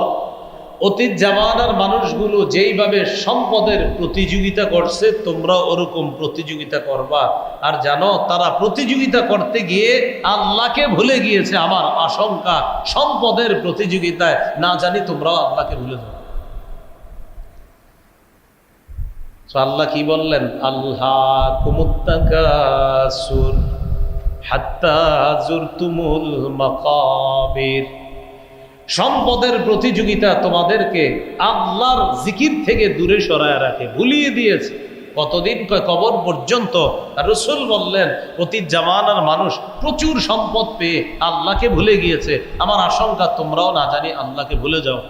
অতীত জামানার মানুষগুলো যেইভাবে সম্পদের প্রতিযোগিতা করছে তোমরা ওরকম প্রতিযোগিতা করবা। আর জানো তারা প্রতিযোগিতা করতে গিয়ে আল্লাহকে ভুলে গিয়েছে। আমার আশঙ্কা সম্পদের প্রতিযোগিতায় না জানি তোমরাও আল্লাহকে ভুলে যাও। আল্লাহ কি বললেন? আল্লাহকুমুত তাকাসুর হাত্তা যুরতুমুল মাকাবির। সম্পদের প্রতিযোগিতা তোমাদেরকে আল্লাহর জিকির থেকে দূরে সরায় রাখে, ভুলিয়ে দিয়েছে। কতদিন? কবর পর্যন্ত। আর রাসূল বললেন অতীত জামানার মানুষ প্রচুর সম্পদ পেয়ে আল্লাহকে ভুলে গিয়েছে। আমার আশঙ্কা তোমরাও না জানি আল্লাহকে ভুলে যাও।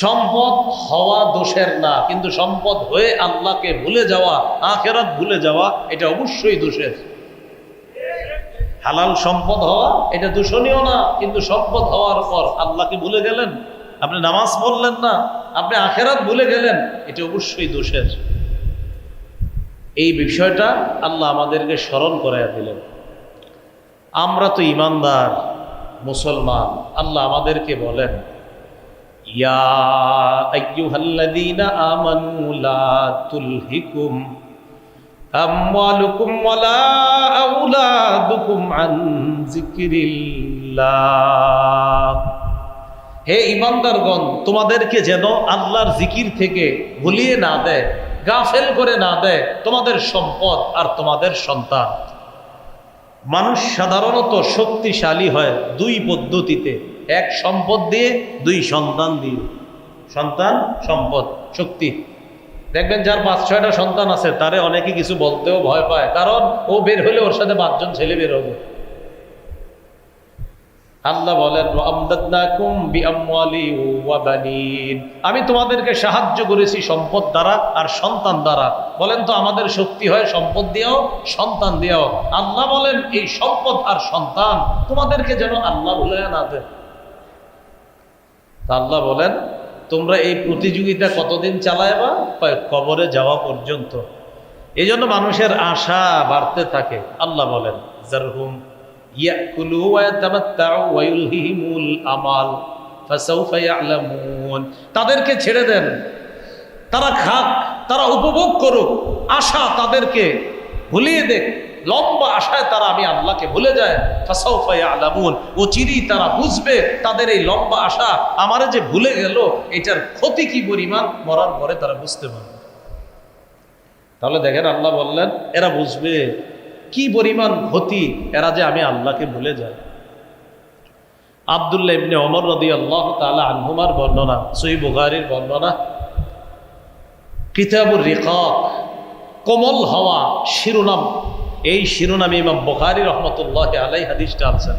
সম্পদ হওয়া দোষের না, কিন্তু সম্পদ হয়ে আল্লাহকে ভুলে যাওয়া, আখিরাত ভুলে যাওয়া, এটা অবশ্যই দোষের। হালাল সম্পদ হওয়া এটা দূষণীয় না, কিন্তু সম্পদ হওয়ার পর আল্লাহকে ভুলে গেলেন, আপনি নামাজ পড়লেন না, আপনি আখিরাত ভুলে গেলেন, এটা অবশ্যই দোষের। এই বিষয়টা আল্লাহ আমাদেরকে স্মরণ করাইয়া দিলেন। আমরা তো ঈমানদার মুসলমান। আল্লাহ আমাদেরকে বলেন, ইয়া আইয়ুহাল্লাযীনা আমানু লা তুলহিকুম আমওয়ালুকুম ওয়ালা আওলাদুকুম আন যিকরিল্লাহ। হে ঈমানদারগণ, তোমাদেরকে যেন আল্লাহর জিকির থেকে ভুলিয়ে না দেয়, গাফেল করে না দেয় তোমাদের সম্পদ আর তোমাদের সন্তান। মানুষ সাধারণত শক্তিশালী হয় দুই পদ্ধতিতে, এক সম্পদ দিয়ে, দুই সন্তান দিয়ে। সন্তান, সম্পদ, শক্তি। দেখবেন যার 5-6টা সন্তান আছে তারে অনেকে কিছু বলতেও ভয় পায়, কারণ ও বের হলে ওর সাথে 5 জন ছেলে বের হবে। আল্লাহ বলেন, আমদাদনাকুম বিআমওয়ালি ওয়া বানিন। আমি তোমাদেরকে সাহায্য করেছি সম্পদ দ্বারা আর সন্তান দ্বারা। বলেন তো আমাদের শক্তি হয় সম্পদ দিয়েও, সন্তান দিয়েও। আল্লাহ বলেন এই সম্পদ আর সন্তান তোমাদেরকে যেন আল্লাহ ভুলে না দেয়। আল্লাহ বলেন তোমরা এই প্রতিযোগিতা কতদিন চালাইবা? কবরে যাওয়া পর্যন্ত। এই জন্য মানুষের আশা বাড়তে থাকে। আল্লাহ বলেন, জারহুম ইয়াকুলু ওয়া ইয়াতামাত্তাউ ওয়া ইউলহিহিমুল আমাল ফাসাউফা ইয়ালামুন। তাদেরকে ছেড়ে দেন, তারা খাক, তারা উপভোগ করুক, আশা তাদেরকে ভুলিয়ে দেখ। লম্বা আশায় তারা আমি আল্লাহকে ভুলে যায়। ফাসাউফা ইয়ালামুন, অচিরেই তারা বুঝবে তাদের এই লম্বা আশা আমারে যে ভুলে গেল এটার ক্ষতি কি পরিমাণ, মরার পরে তারা বুঝতে পারবে। তাহলে দেখেন আল্লাহ বললেন এরা বুঝবে কি পরিমাণ ক্ষতি, এরা যে আমি আল্লাহকে ভুলে যাই। আব্দুল্লাহ ইবনে ওমর রাদিয়াল্লাহু তাআলা আনহুমার বর্ণনা, সহিহ বুখারীর বর্ণনা, কিতাবুর রিকাক, কোমল হওয়া শিরোনাম। এই শিরোনামে ইমাম বুখারী রাহমাতুল্লাহি আলাইহি হাদিসটা আনছেন।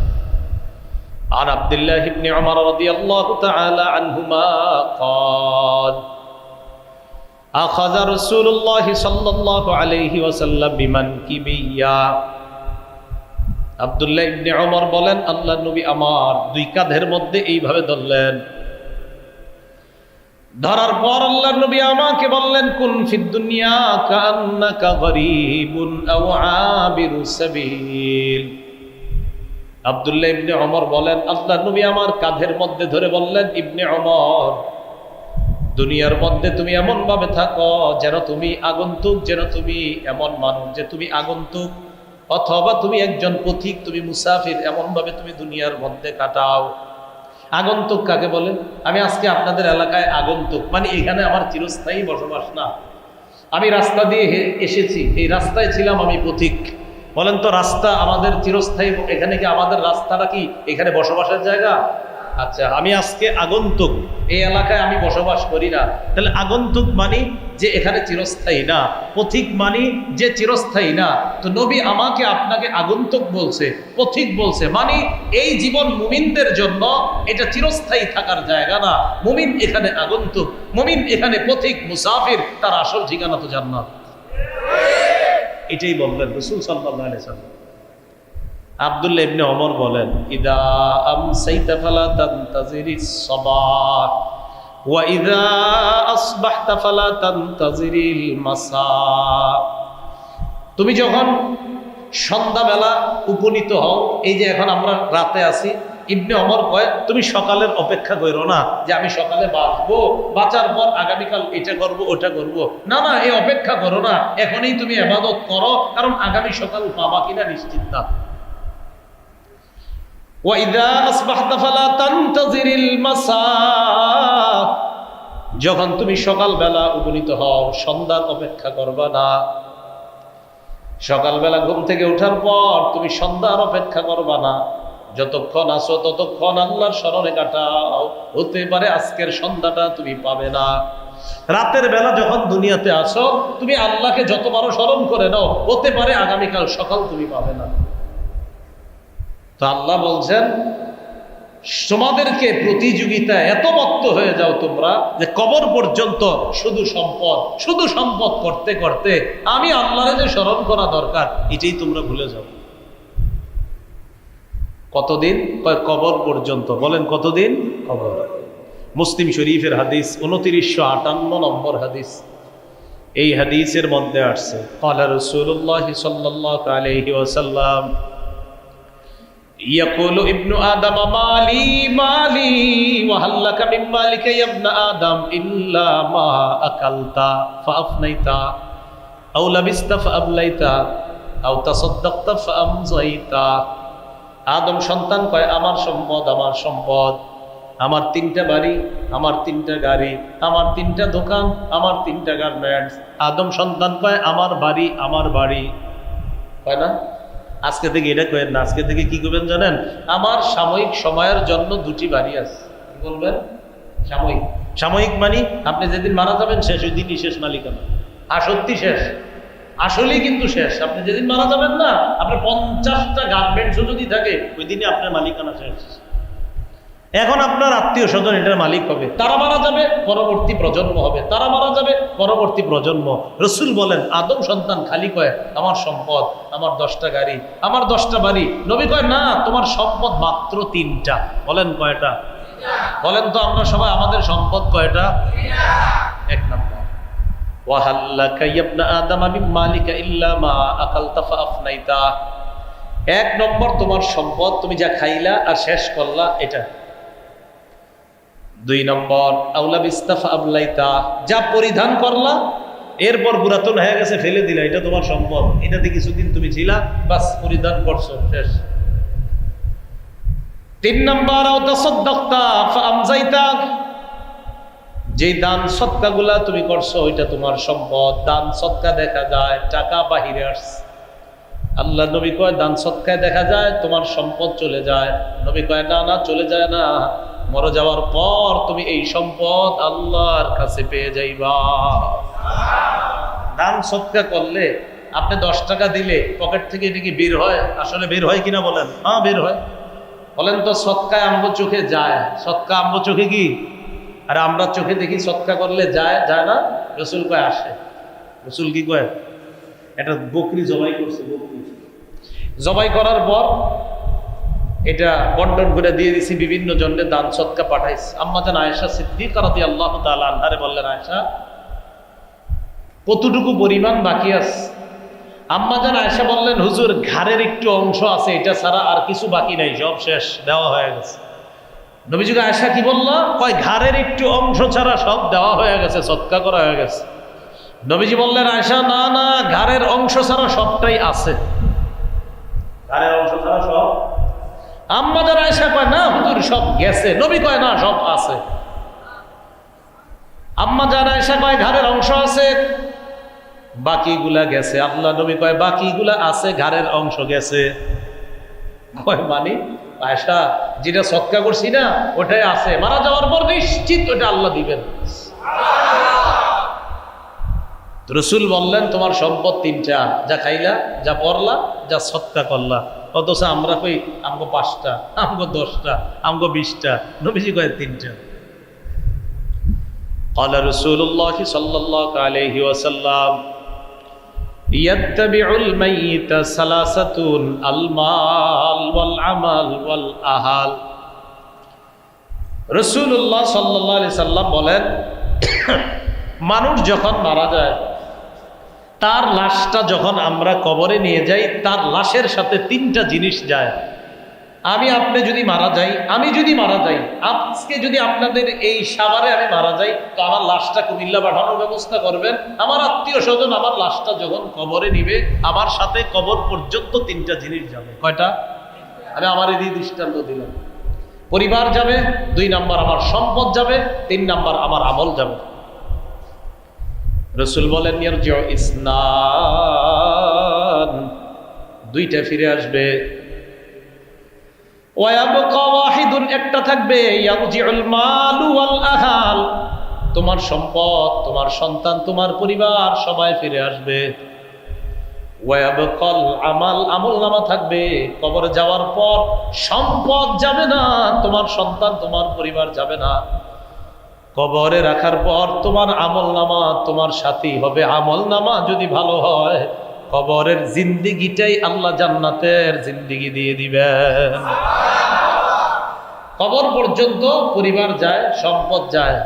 عن عبد الله بن عمر رضي الله تعالى عنهما قال أخذ رسول الله صلى الله عليه وسلم بمنكبيا। আব্দুল্লাহ ইবনে ওমর বলেন, আল্লাহর নবী আমার দুই কাঁধের মধ্যে এইভাবে ধরলেন। ধরার পর আল্লাহর নবী আমাকে বললেন, কুন ফিদ দুনিয়া কান্নাকা গরীবুন আও আবিরু সাবিল। আব্দুল্লাহ ইবনে ওমর বলেন, আল্লাহর নবী আমার কাঁধের মধ্যে ধরে বললেন, ইবনে ওমর, দুনিয়ার মধ্যে তুমি এমন ভাবে থাকো যেন তুমি আগন্তুক, যেন তুমি এমন মানুষ যে তুমি আগন্তুক, অথবা তুমি একজন পথিক, তুমি মুসাফির, এমন ভাবে তুমি দুনিয়ার মধ্যে কাটাও। আগন্তুক কাকে বলেন? আমি আজকে আপনাদের এলাকায় আগন্তুক, মানে এখানে আমার চিরস্থায়ী বসবাস না। আমি রাস্তা দিয়ে এসেছি, এই রাস্তায় ছিলাম, আমি পথিক। বলেন তো, রাস্তা আমাদের চিরস্থায়ী, এখানে কি আমাদের রাস্তাটা কি এখানে বসবাসের জায়গা? আচ্ছা, আমি আজকে আগন্তুক, এই এলাকায় আমি বসবাস করি না। তাহলে আগন্তুক মানে যে এখানে চিরস্থায়ী না, পথিক মানে যে চিরস্থায়ী না। তো নবী আমাকে আপনাকে আগন্তুক বলছে, পথিক বলছে, মানে এই জীবন মুমিনদের জন্য এটা চিরস্থায়ী থাকার জায়গা না। মুমিন এখানে আগন্তুক, মুমিন এখানে পথিক, মুসাফির, তার আসল ঠিকানা তো জান্নাত। এটাই বললেন রাসূল সাল্লাল্লাহু আলাইহি ওয়াসাল্লাম। আব্দুল্লাহ ইবনে ওমর বলেন, ইদা আমসাইতা ফালা তানতাজিরিস সাবাহ ওয়া ইদা আসবাহতা ফালা তানতাজিরিল মাসা। তুমি যখন সন্ধ্যাবেলা উপনীত হও, এই যে এখন আমরা রাতে আছি, ইবনে ওমর কয় তুমি সকালের অপেক্ষা করো না যে আমি সকালে বাঁচবো, বাঁচার পর আগামীকাল এটা করব ওটা করব। না না, এই অপেক্ষা করো না, এখনই তুমি ইবাদত করো, কারণ আগামী সকাল পাবা কিনা নিশ্চিত না। ওয়াইদা আসবাহতা ফালা তানতাজিরিল মাসা, যখন তুমি সকালবেলা উপনীত হও, সন্ধ্যার অপেক্ষা করবা না। সকালবেলা ঘুম থেকে ওঠার পর তুমি সন্ধ্যার অপেক্ষা করবা না। যতক্ষণ আসো ততক্ষণ আল্লাহর স্মরণে কাটাও। হতে পারে আজকের সন্ধ্যাটা তুমি পাবে না। রাতের বেলা যখন দুনিয়াতে আসো, তুমি আল্লাহকে যতবারও স্মরণ করে নাও, হতে পারে আগামীকাল সকাল তুমি পাবে না। তো আল্লাহ বলছেন, তোমাদেরকে প্রতিযোগিতায় এত মত্ত হয়ে যাও তোমরা যে কবর পর্যন্ত শুধু সম্পদ, শুধু সম্পদ করতে করতে আমি আল্লাহরে যে স্মরণ করা দরকার এটাই তোমরা ভুলে যাও। কতদিন? কবর পর্যন্ত। বলেন কতদিন? কবর। মুসলিম শরীফের হাদিস, 2958 নম্বর হাদিস। এই হাদিসের মধ্যে আসছে, ক্বালা রাসূলুল্লাহ সাল্লাল্লাহু আলাইহি ওয়াসাল্লাম, ইয়াকুলু ইবনু আদম মালি মালি ওয়া হাল লাকা মিন মালিকা ইয়া ইবনা আদম ইল্লা মা আকালতা ফাআফনাইতা আও লাবিস্তা ফাআবলাইতা আও তাসাদদাকতা ফাআমজাইতা। আদম সন্তান কয়, আমার সম্পদ, আমার সম্পদ, আমার 3টা বাড়ি, আমার 3টা গাড়ি, আমার 3টা দোকান, আমার 3টা গার্মেন্টস। আদম সন্তান কয়, আমার বাড়ি, আমার বাড়ি, কয় না? আজকে থেকে এটা কয়েন না, আজকে থেকে কি করবেন জানেন? আমার সাময়িক সময়ের জন্য 2টি বাড়ি আছে। কি বলবেন? সাময়িক। সাময়িক মানে আপনি যেদিন মারা যাবেন শেষ, ওই দিনই শেষ মালিকানা। আর সত্যি শেষ, আসলেই কিন্তু শেষ। আপনি যেদিন মারা যাবেন না, আপনার 50টা গার্মেন্টসও যদি থাকে, ওই দিনই আপনার মালিকানা শেষ। এখন আপনার আত্মীয় স্বজন এটার মালিক হবে, তারা মারা যাবে, পরবর্তী প্রজন্ম হবে, তারা মারা যাবে, পরবর্তী প্রজন্ম। রাসূল বলেন, আদম সন্তান খালি কয় আমার সম্পদ, আমার 10টা গাড়ি, আমার 10টা বাড়ি। নবী কয়, না, তোমার সম্পদ মাত্র 3টা। বলেন কয়টা? বলেন তো আমরা সবাই, আমাদের সম্পদ কয়টা? 1 নম্বর, ওয়া হাল লাকা ইয়া ইবনা আদম মিন মালিকা ইল্লা মা আকালতা ফাআফনাইতা। 1 নম্বর তোমার সম্পদ, তুমি যা খাইলা আর শেষ করলা, এটা। 2 নম্বর, আউলা বিস্তাফা আবলাইতা, যা পরিধান করলা এরপর পুরাতন হয়ে গেছে ফেলে দিলা, এটা তোমার সম্পদ। এটাতে কিছুদিন তুমি ছিলা, বাস পরিধান করছো, শেষ। 3 নম্বর, আও তাসাদদাকতা ফাআমজাইতা, যেই দান সদকাগুলা তুমি করছো ওইটা তোমার সম্পদ। দান সদকা দেখা যায়, টাকা বাহিরে আসছে। আল্লাহ নবী কয় দান সৎকায় দেখা যায় তোমার সম্পদ চলে যায়। নবী কয় না না, চলে যায় না, মরে যাওয়ার পর তুমি এই সম্পদ আল্লাহর কাছে পেয়ে যাইবা। দান সৎকা করলে আপনি 10 টাকা দিলে পকেট থেকে এটা কি বের হয়? আসলে বের হয় কিনা বলেন? হ্যাঁ বের হয়। বলেন তো সৎকায় আমগো চোখে যায়? সৎকা আমগো চোখে কি? আর আমরা চোখে দেখি সৎকা করলে যায়, যায় না? রসুল কয় আসে। রসুল কি কয়? এটা বকরি জবাই করছে, বকরি জবাই করার পর এটা বন্টন করে দিয়ে দিছি, বিভিন্ন জনের দান সৎকা পাঠাইছে। আম্মা জান আয়েশা সিদ্দিকা রাদিয়াল্লাহু তাআলা আনহারে বললেন, আয়েশা কতটুকু পরিমাণ বাকি আছে? আম্মা জান আয়েশা বললেন, হুজুর ঘাড়ের একটু অংশ আছে, এটা ছাড়া আর কিছু বাকি নাই, সব শেষ, দেওয়া হয়ে গেছে। নবীজি আয়েশা কি বললো? কয় ঘাড়ের একটু অংশ ছাড়া সব দেওয়া হয়ে গেছে, সৎকা করা হয়ে গেছে। নবীজি বললেন, আয়েশা না না, ঘাড়ের অংশ ছাড়া সবটাই আছে। ঘাড়ের অংশ ছাড়া সব? আম্মা জান আয়েশা কয় না হুজুর সব গেছে। নবী কয় না, সব আছে। আম্মা জান আয়েশা কয় ঘাড়ের অংশ আছে, বাকিগুলা গেছে। আল্লাহ নবী কয় বাকিগুলা আছে, ঘাড়ের অংশ গেছে। কয় মানে? আয়েশা যেটা সৎকা করছি না ওটাই আছে, মারা যাওয়ার পর নিশ্চিত ওটা আল্লাহ দিবেন। রসুল বললেন তোমার সম্পদ 3টা, যা খাইলা, যা পড়লা, যা সৎকা করলা। অথচ আমরা কই আমগো 5টা, আমগো 10টা, আমগো 20টা। নবীজি কয় 3টা। قال رسول الله صلى الله عليه وسلم يتبع الميت ثلاثة المال والعمل والأهل। রাসূলুল্লাহ সাল্লাল্লাহু আলাইহি সাল্লাম বলেন, মানুষ যখন মারা যায়, তার লাশটা যখন আমরা কবরে নিয়ে যাই, তার লাশের সাথে 3টা জিনিস যায়। আপনি যদি মারা যাই, আমি যদি মারা যাই, আজকে যদি আপনাদের এই সাভারে আমি মারা যাই, তো আমার লাশটা কুমিল্লা পাঠানোর ব্যবস্থা করবেন। আমার আত্মীয় স্বজন আমার লাশটা যখন কবরে নিবে, আমার সাথে কবর পর্যন্ত 3টা জিনিস যাবে। কয়টা? আমি আমার এই দৃষ্টান্ত দিলাম। পরিবার যাবে, 2 নাম্বার আমার সম্পদ যাবে, 3 নাম্বার আমার আমল যাবে। রাসূল বলেন ইয়ারজিউ ইসনান, 2টা ফিরে আসবে। ওয়ায়াবকা ওয়াহিদুন, একটা থাকবে। ইয়ারজিউল মালু ওয়াল আহাল, তোমার সম্পদ, তোমার সন্তান, তোমার পরিবার সবাই ফিরে আসবে। ওয়ায়াবকাল আমাল, আমলনামা থাকবে। কবরে যাওয়ার পর সম্পদ যাবে না, তোমার সন্তান, তোমার পরিবার যাবে না। কবরে রাখার পর তোমার আমলনামা তোমার সাথী হবে। আমলনামা যদি ভালো হয়, কবরের জিন্দিগিটাই আল্লাহ জান্নাতের জিন্দিগি দিয়ে দিবেন। কবর পর্যন্ত পরিবার যায়, সম্পদ যায়,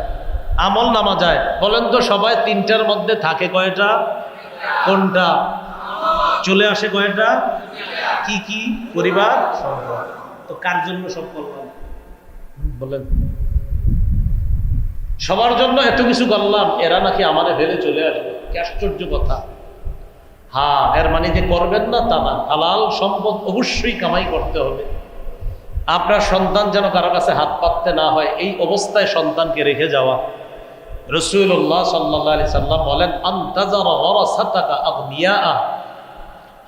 আমলনামা যায়। বলেন তো সবাই 3টার মধ্যে থাকে কয়টা? কোনটা? চলে আসে কয়টা? কি কি? পরিবার, সম্পদ। তো কার জন্য সব করলাম বলেন? সবার জন্য এত কিছু করলাম, এরা নাকি আমারে ফেলে চলে আসবে। কি আশ্চর্য কথা! হ্যাঁ, এর মানে যে করবেন না তা না। হালাল সম্পদ অবশ্যই কামাই করতে হবে। আপনার সন্তান যেন কারো কাছে হাত পাততে না হয়, এই অবস্থায় সন্তানকে রেখে যাওয়া। রাসূলুল্লাহ সাল্লাল্লাহু আলাইহি সাল্লাম বলেন, আনতাজারা ওয়ারাসাতাকা আগনিয়া,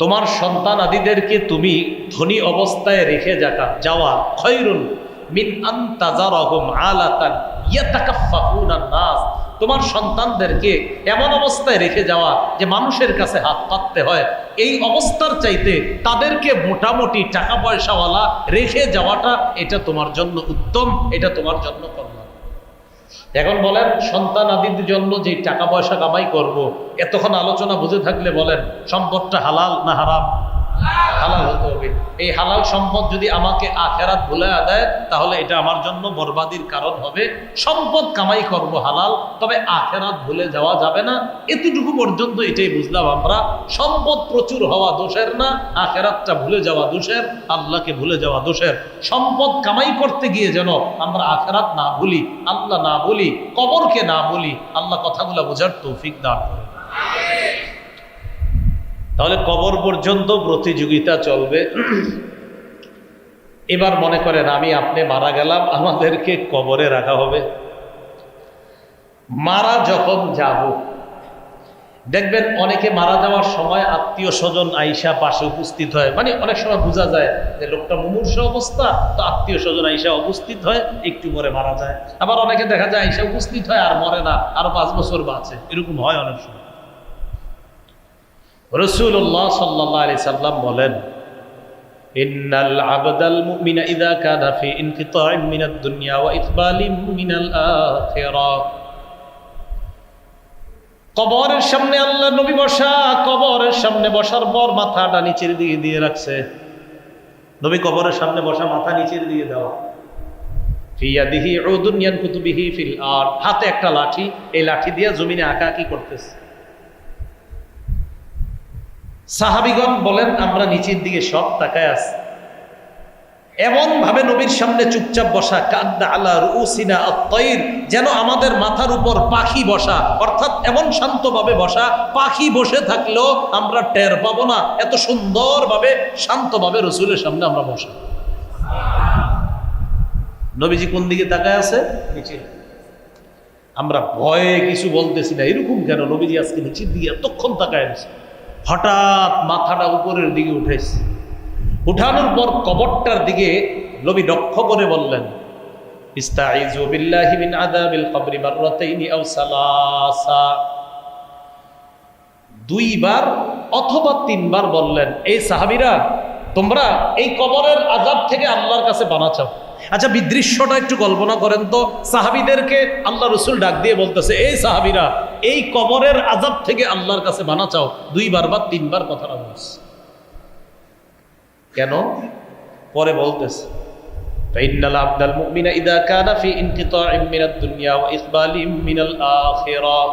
তোমার সন্তান আদিদেরকে তুমি ধনী অবস্থায় রেখে যাওয়া খায়রুন মিন আনতাজারাহুম আলাতান ইয়াতাকাফফাকুনান নাস, তোমার সন্তানদেরকে এমন অবস্থায় রেখে যাওয়া যে মানুষের কাছে হাত পাততে হয়, এই অবস্থার চাইতে তাদেরকে মোটামুটি টাকা পয়সাওয়ালা রেখে যাওয়াটা, এটা তোমার জন্য উত্তম, এটা তোমার জন্য কল্যাণ। এখন বলেন, সন্তান আদির জন্য যে টাকা পয়সা কামাই করব, এতক্ষণ আলোচনা বুঝে থাকলে বলেন সম্পদটা হালাল না হারাম? হালাল হতে হবে। এই হালাল সম্পদ যদি আমাকে আখেরাত ভুলে দেয়, তাহলে এটা আমার জন্য বরবাদির কারণ হবে। সম্পদ কামাই করব হালাল, তবে আখেরাত ভুলে যাওয়া যাবে না। এতটুকু পর্যন্ত এটাই বুঝলাম আমরা। সম্পদ প্রচুর হওয়া দোষের না, আখেরাতটা ভুলে যাওয়া দোষের, আল্লাহকে ভুলে যাওয়া দোষের। সম্পদ কামাই করতে গিয়ে যেন আমরা আখেরাত না ভুলি, আল্লাহ না বলি, কবরকে না বলি। আল্লাহ কথাগুলো বোঝার তৌফিক দান করে। তাহলে কবর পর্যন্ত প্রতিযোগিতা চলবে। এবার মনে করেন আমি আপনি মারা গেলাম, আমাদেরকে কবরে রাখা হবে। মারা যখন যাব, দেখবেন অনেকে মারা যাওয়ার সময় আত্মীয় স্বজন আইসা পাশে উপস্থিত হয়, মানে অনেক সময় বোঝা যায় যে লোকটা মুমূর্ষ অবস্থা, তো আত্মীয় স্বজন আইসা উপস্থিত হয়, একটু পরে মারা যায়। আবার অনেকে দেখা যায় আইসা উপস্থিত হয় আর মরে না, আরো 5 বছর বাঁচে, এরকম হয় অনেক সময়। রাসূলুল্লাহ সাল্লাল্লাহু আলাইহি সাল্লাম বলেন, ইন্নাল আবদাল মুমিনা ইযা কানা ফি ইনকিতাইম মিনাদ দুনিয়া ওয়া ইকবালিম মিনাল আখিরাহ। কবরের সামনে আল্লাহ নবী বসা, কবরের সামনে বসার পর মাথাটা নিচের দিকে দিয়ে রাখছে। নবী কবরের সামনে বসা, মাথা নিচের দিকে দেওয়া। ফি ইয়াদিহি উদুন ইয়ানকুতু বিহি ফিল আরদ, হাতে একটা লাঠি, এই লাঠি দিয়ে জমিনে আঁকাআঁকি করতেছে। সাহাবীগণ বলেন আমরা নিচের দিকে সব তাকায় আছি, এমন ভাবে নবীর সামনে চুপচাপ বসা, কাদ্দা আলা রুউসিনা আত-তাইর, যেন আমাদের মাথার উপর পাখি বসা, অর্থাৎ এমন শান্তভাবে বসা, পাখি বসে থাকলেও আমরা টের পাবো না, এত সুন্দরভাবে শান্তভাবে রাসূলের সামনে আমরা বসা। নবীজি কোন দিকে তাকায় আছে? নিচে। আমরা ভয়ে কিছু বলতেছি না, এরকম কেন? নবীজি আজকে নিচের দিকে এতক্ষণ তাকায় আছে। হঠাৎ মাথাটা উপরের দিকে উঠেছে, উঠানোর পর কবরটার দিকে নবী লক্ষ্য করে বললেন, ইস্তাইযু বিল্লাহি মিন আযাবিল কবরি মাররাতাইনি আও সালাসা, 2 বার অথবা 3 বার বললেন, এই সাহাবীরা তোমরা এই কবরের আযাব থেকে আল্লাহর কাছে পানা চাও। আচ্ছা, বিদৃশ্যটা একটু কল্পনা করেন তো, সাহাবীদেরকে আল্লাহ রাসূল ডাক দিয়ে বলতেছে, এই সাহাবীরা এই কবরের আযাব থেকে আল্লাহর কাছে পানা চাও, 2 বার বা 3 বার কথাটা বলছে। কেন? পরে বলতেছে, ফাইন্নাল আবদাল মুমিনা ইযা কানা ফি ইনকিতাইম মিনাদ দুনিয়া ওয়া ইকবালিম মিনাল আখিরাহ,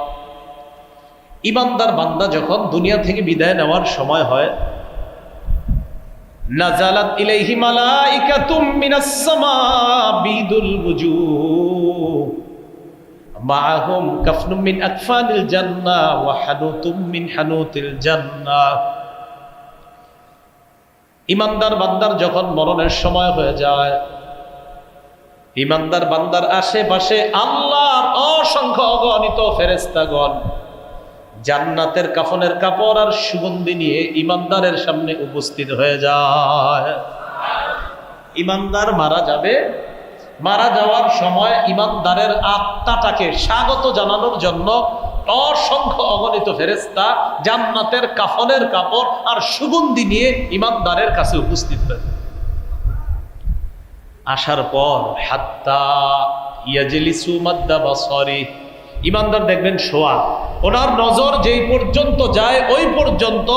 ঈমানদার বান্দা যখন দুনিয়া থেকে বিদায় নেওয়ার সময় হয়, নাজালাত ইলাইহি মালাইকাতুম মিনাস সামা বিদুল ওয়ুজুহ মাআহুম কাফনুম মিন আকফানিল জান্নাহ ওয়া হানুতুম মিন হানুতিল জান্নাহ। ঈমানদার বান্দার যখন মরণের সময় হয়ে যায়, ঈমানদার বান্দার আশেপাশে আল্লাহর অসংখ্য অগণিত ফেরেশতাগণ জান্নাতের কাফনের কাপড় আর সুগন্ধি নিয়ে ঈমানদারের সামনে উপস্থিত হয়ে যায়। ঈমানদার মারা যাবে, মারা যাওয়ার সময় ঈমানদারের আত্মাটাকে স্বাগত জানানোর জন্য অসংখ্য অগণিত ফেরেশতা জান্নাতের কাফনের কাপড় আর সুগন্ধি নিয়ে ঈমানদারের কাছে উপস্থিত হয়। আসার পর হাত্তা ইয়াজলিসু মাদ্দা বাসারি, ঈমানদার দেখবেন শোয়া, ওনার নজর যেই পর্যন্ত যায় ওই পর্যন্ত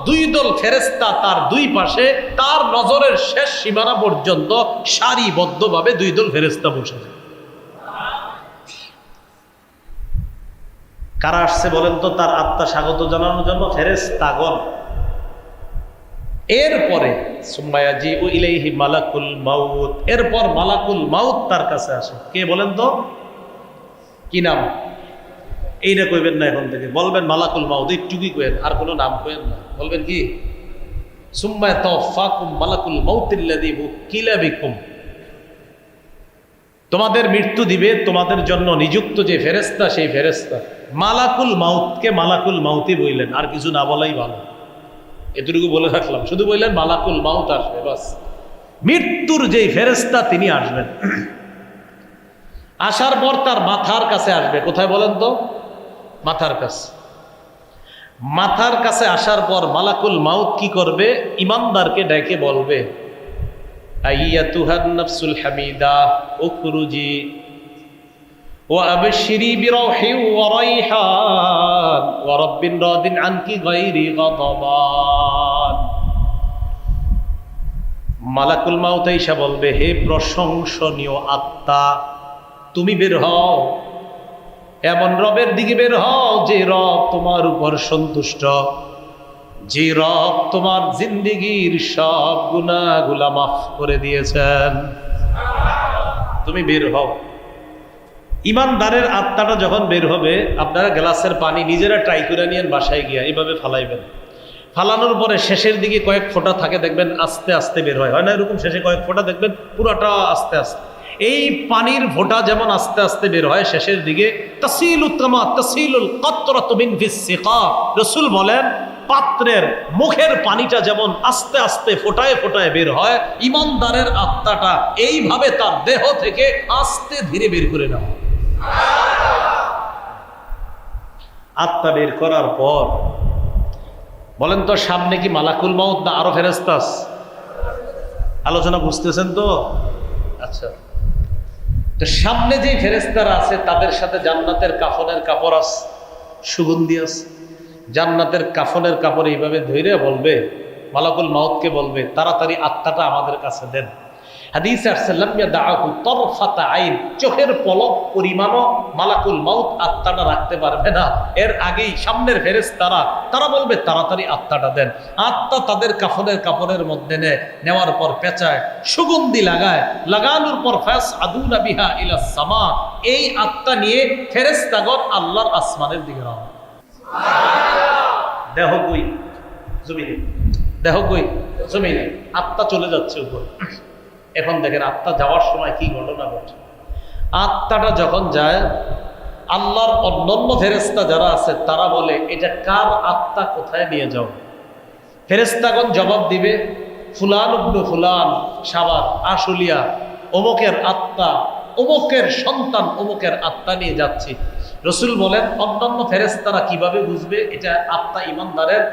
2 দল ফেরেশতা তার 2 পাশে, তার নজরের শেষ সীমানা পর্যন্ত সারিবদ্ধভাবে 2 দল ফেরেশতা বসে যায়। কারা আসছে বলেন তো তার আত্মা স্বাগত জানানোর জন্য? ফেরেশতাগণ। এরপরে সুম্মায়াজি ও ইলাইহি মালাকুল মাউত, এরপর মালাকুল মাউত তার কাছে আসে। কে বলেন তো? কি নাম? এইটা কইবেন না, এখন থেকে বলবেন মালাকুল মাউত, একটুকুই কইেন, আর কোনো নাম কইেন না। বলবেন কি? সুম্মা ইয়াতাওফাকুম মালাকুল মাউতিল্লাযী উকিলা বিকুম, তোমাদের মৃত্যু দিবে তোমাদের জন্য নিযুক্ত যে ফেরেশতা, সেই ফেরেশতা। মালাকুল মাউতকে মালাকুল মাউতই বললেন, আর কিছু না বলাই ভালো, এতটুকু বলে রাখলাম। শুধু বললেন মালাকুল মাউত আসবে, বাস। মৃত্যুর যেই ফেরেশতা তিনি আসবেন, আসার পর তার মাথার কাছে আসবে। কোথায় বলেন তো? মাথার কাছে। মাথার কাছে আসার পর মালাকুল মাউত কি করবে? ঈমানদারকে ডেকে বলবে, আইয়াতুহান নাফসুল হামিদা উখরুজি ওয়া আবশিরি বিরাহি ওয়া রাইহান ওয়া রাব্বিন রাদিন আনকি গায়রি গাদাবান। মালাকুল মাউত এসে বলবে, হে প্রশংসনীয় আত্মা, তুমি বের হও, এমন রবের দিকে বের হও যে রব তোমার উপর সন্তুষ্ট, যে রব তোমার জিন্দেগীর সব গুনাহগুলা মাফ করে দিয়েছেন। তুমি বের হও। ঈমানদারের আত্মাটা যখন বের হবে, আপনারা গ্লাসের পানি নিজেরা ট্রাই করে নিয়েন, বাসায় গিয়া এইভাবে ফালাইবেন। ফালানোর পরে শেষের দিকে কয়েক ফোঁটা থাকে, দেখবেন আস্তে আস্তে বের হয়, হয় না এরকম? শেষে কয়েক ফোঁটা দেখবেন পুরোটা আস্তে আস্তে। এই পানির ফোঁটা যেমন আস্তে আস্তে বের হয় শেষের দিকে, তাসিলুল কামা তাসিলুল কাতরাতু মিন ফিস সিকা, রাসূল বলেন পাত্রের মুখের পানিটা যেমন আস্তে আস্তে ফোঁটায় ফোঁটায় বের হয়, ঈমানদারের আত্মাটা এইভাবে তার দেহ থেকে আস্তে ধীরে বের করে নেওয়া। আত্মা বের করার পর বলেন তো সামনে কি মালাকুল মাউত না আরো ফেরেশতা আছে? আলোচনা বুঝতেছেন তো? আচ্ছা, তো সামনে যে ফেরেশতারা আছে তাদের সাথে জান্নাতের কাফনের কাপড় আছে, সুগন্ধি আছে। জান্নাতের কাফনের কাপড় এইভাবে ধরে বলবে, মালাকুল মাউতকে বলবে তাড়াতাড়ি আত্মাটা আমাদের কাছে দেন। হাদিসে আসছে লাম ইয়াদাহু তারফাতা আইন, চোখের পলক পরিমাণও মালাকুল মাউত আত্মাটা রাখতে পারবে না। এর আগেই সামনের ফেরেশতারা তারা বলবে তাড়াতাড়ি আত্মাটা দেন। আত্মা তাদের কাফনের কাপড়ের মধ্যে নেওয়ার পর পেঁচায়, সুগন্ধি লাগায়, লাগানোর পর ফায়াসআদুনা বিহা ইলাস সামা, এই আত্মা নিয়ে ফেরেশতাগণ আল্লাহর আসমানের দিকে রওনা। দেহ কই? জমিনে। দেহ কই? জমিনে। আত্মা চলে যাচ্ছে উপর। এখন দেখেন আত্মা যাওয়ার সময় কি ঘটনা ঘটে। আত্মাটা যখন যায়, আল্লাহর অন্যান্য ফেরেশতা যারা আছে তারা বলে এটা কার আত্মা, কোথায় নিয়ে যাও? ফেরেশতাগণ জবাব দিবে ফুলান ইবনে ফুলান সাবার আশুলিয়া, অমুকের আত্মা, অমুকের সন্তান অমুকের আত্মা নিয়ে যাচ্ছি। রাসূল বলেন অন্যান্য ফেরেশতারা কিভাবে বুঝবে এটা আত্মা ঈমানদারের?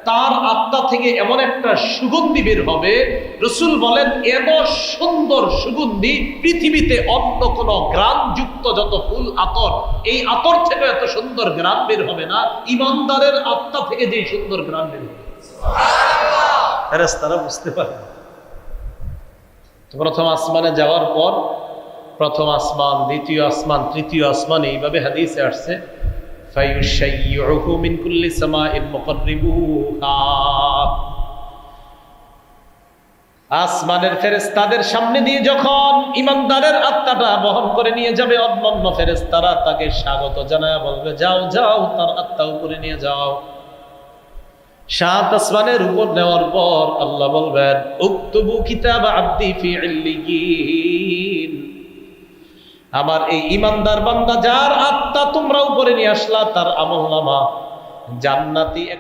তার আত্মা থেকে এমন একটা সুগন্ধি বের হবে, রাসূল বলেন এত সুন্দর সুগন্ধি পৃথিবীতে অন্য কোন ঘ্রাণযুক্ত যত ফুল আতর, এই আতর থেকে এত সুন্দর ঘ্রাণ বের হবে না, ঈমানদারের আত্মা থেকে যে সুন্দর ঘ্রাণ বের হবে। সুবহানাল্লাহ! ফেরেশতারা বুঝতে পারে। প্রথম আসমানে যাওয়ার পর প্রথম আসমান, দ্বিতীয় আসমান, তৃতীয় আসমান, এইভাবে হাদিসে আসছে ফায়ুশাইয়ুহু মিন কুল্লি সামাইন মুকাররিবুহা। আসমানের ফেরেশতাদের সামনে দিয়ে যখন ঈমানদারের আত্মাটা বহন করে নিয়ে যাবে, অন্যান্য ফেরেশতারা তাকে স্বাগত জানায় বলবে যাও যাও, তার আত্মা উপরে নিয়ে যাও। সাত আসমানের উপর নেওয়ার পর আল্লাহ বলবেন উকতুবু কিতাব আবদি ফি ইল্লিয়িন, আমার এই ঈমানদার বান্দা যার আত্মা তোমরা উপরে নিয়ে আসলা তার আমলনামা জান্নাতি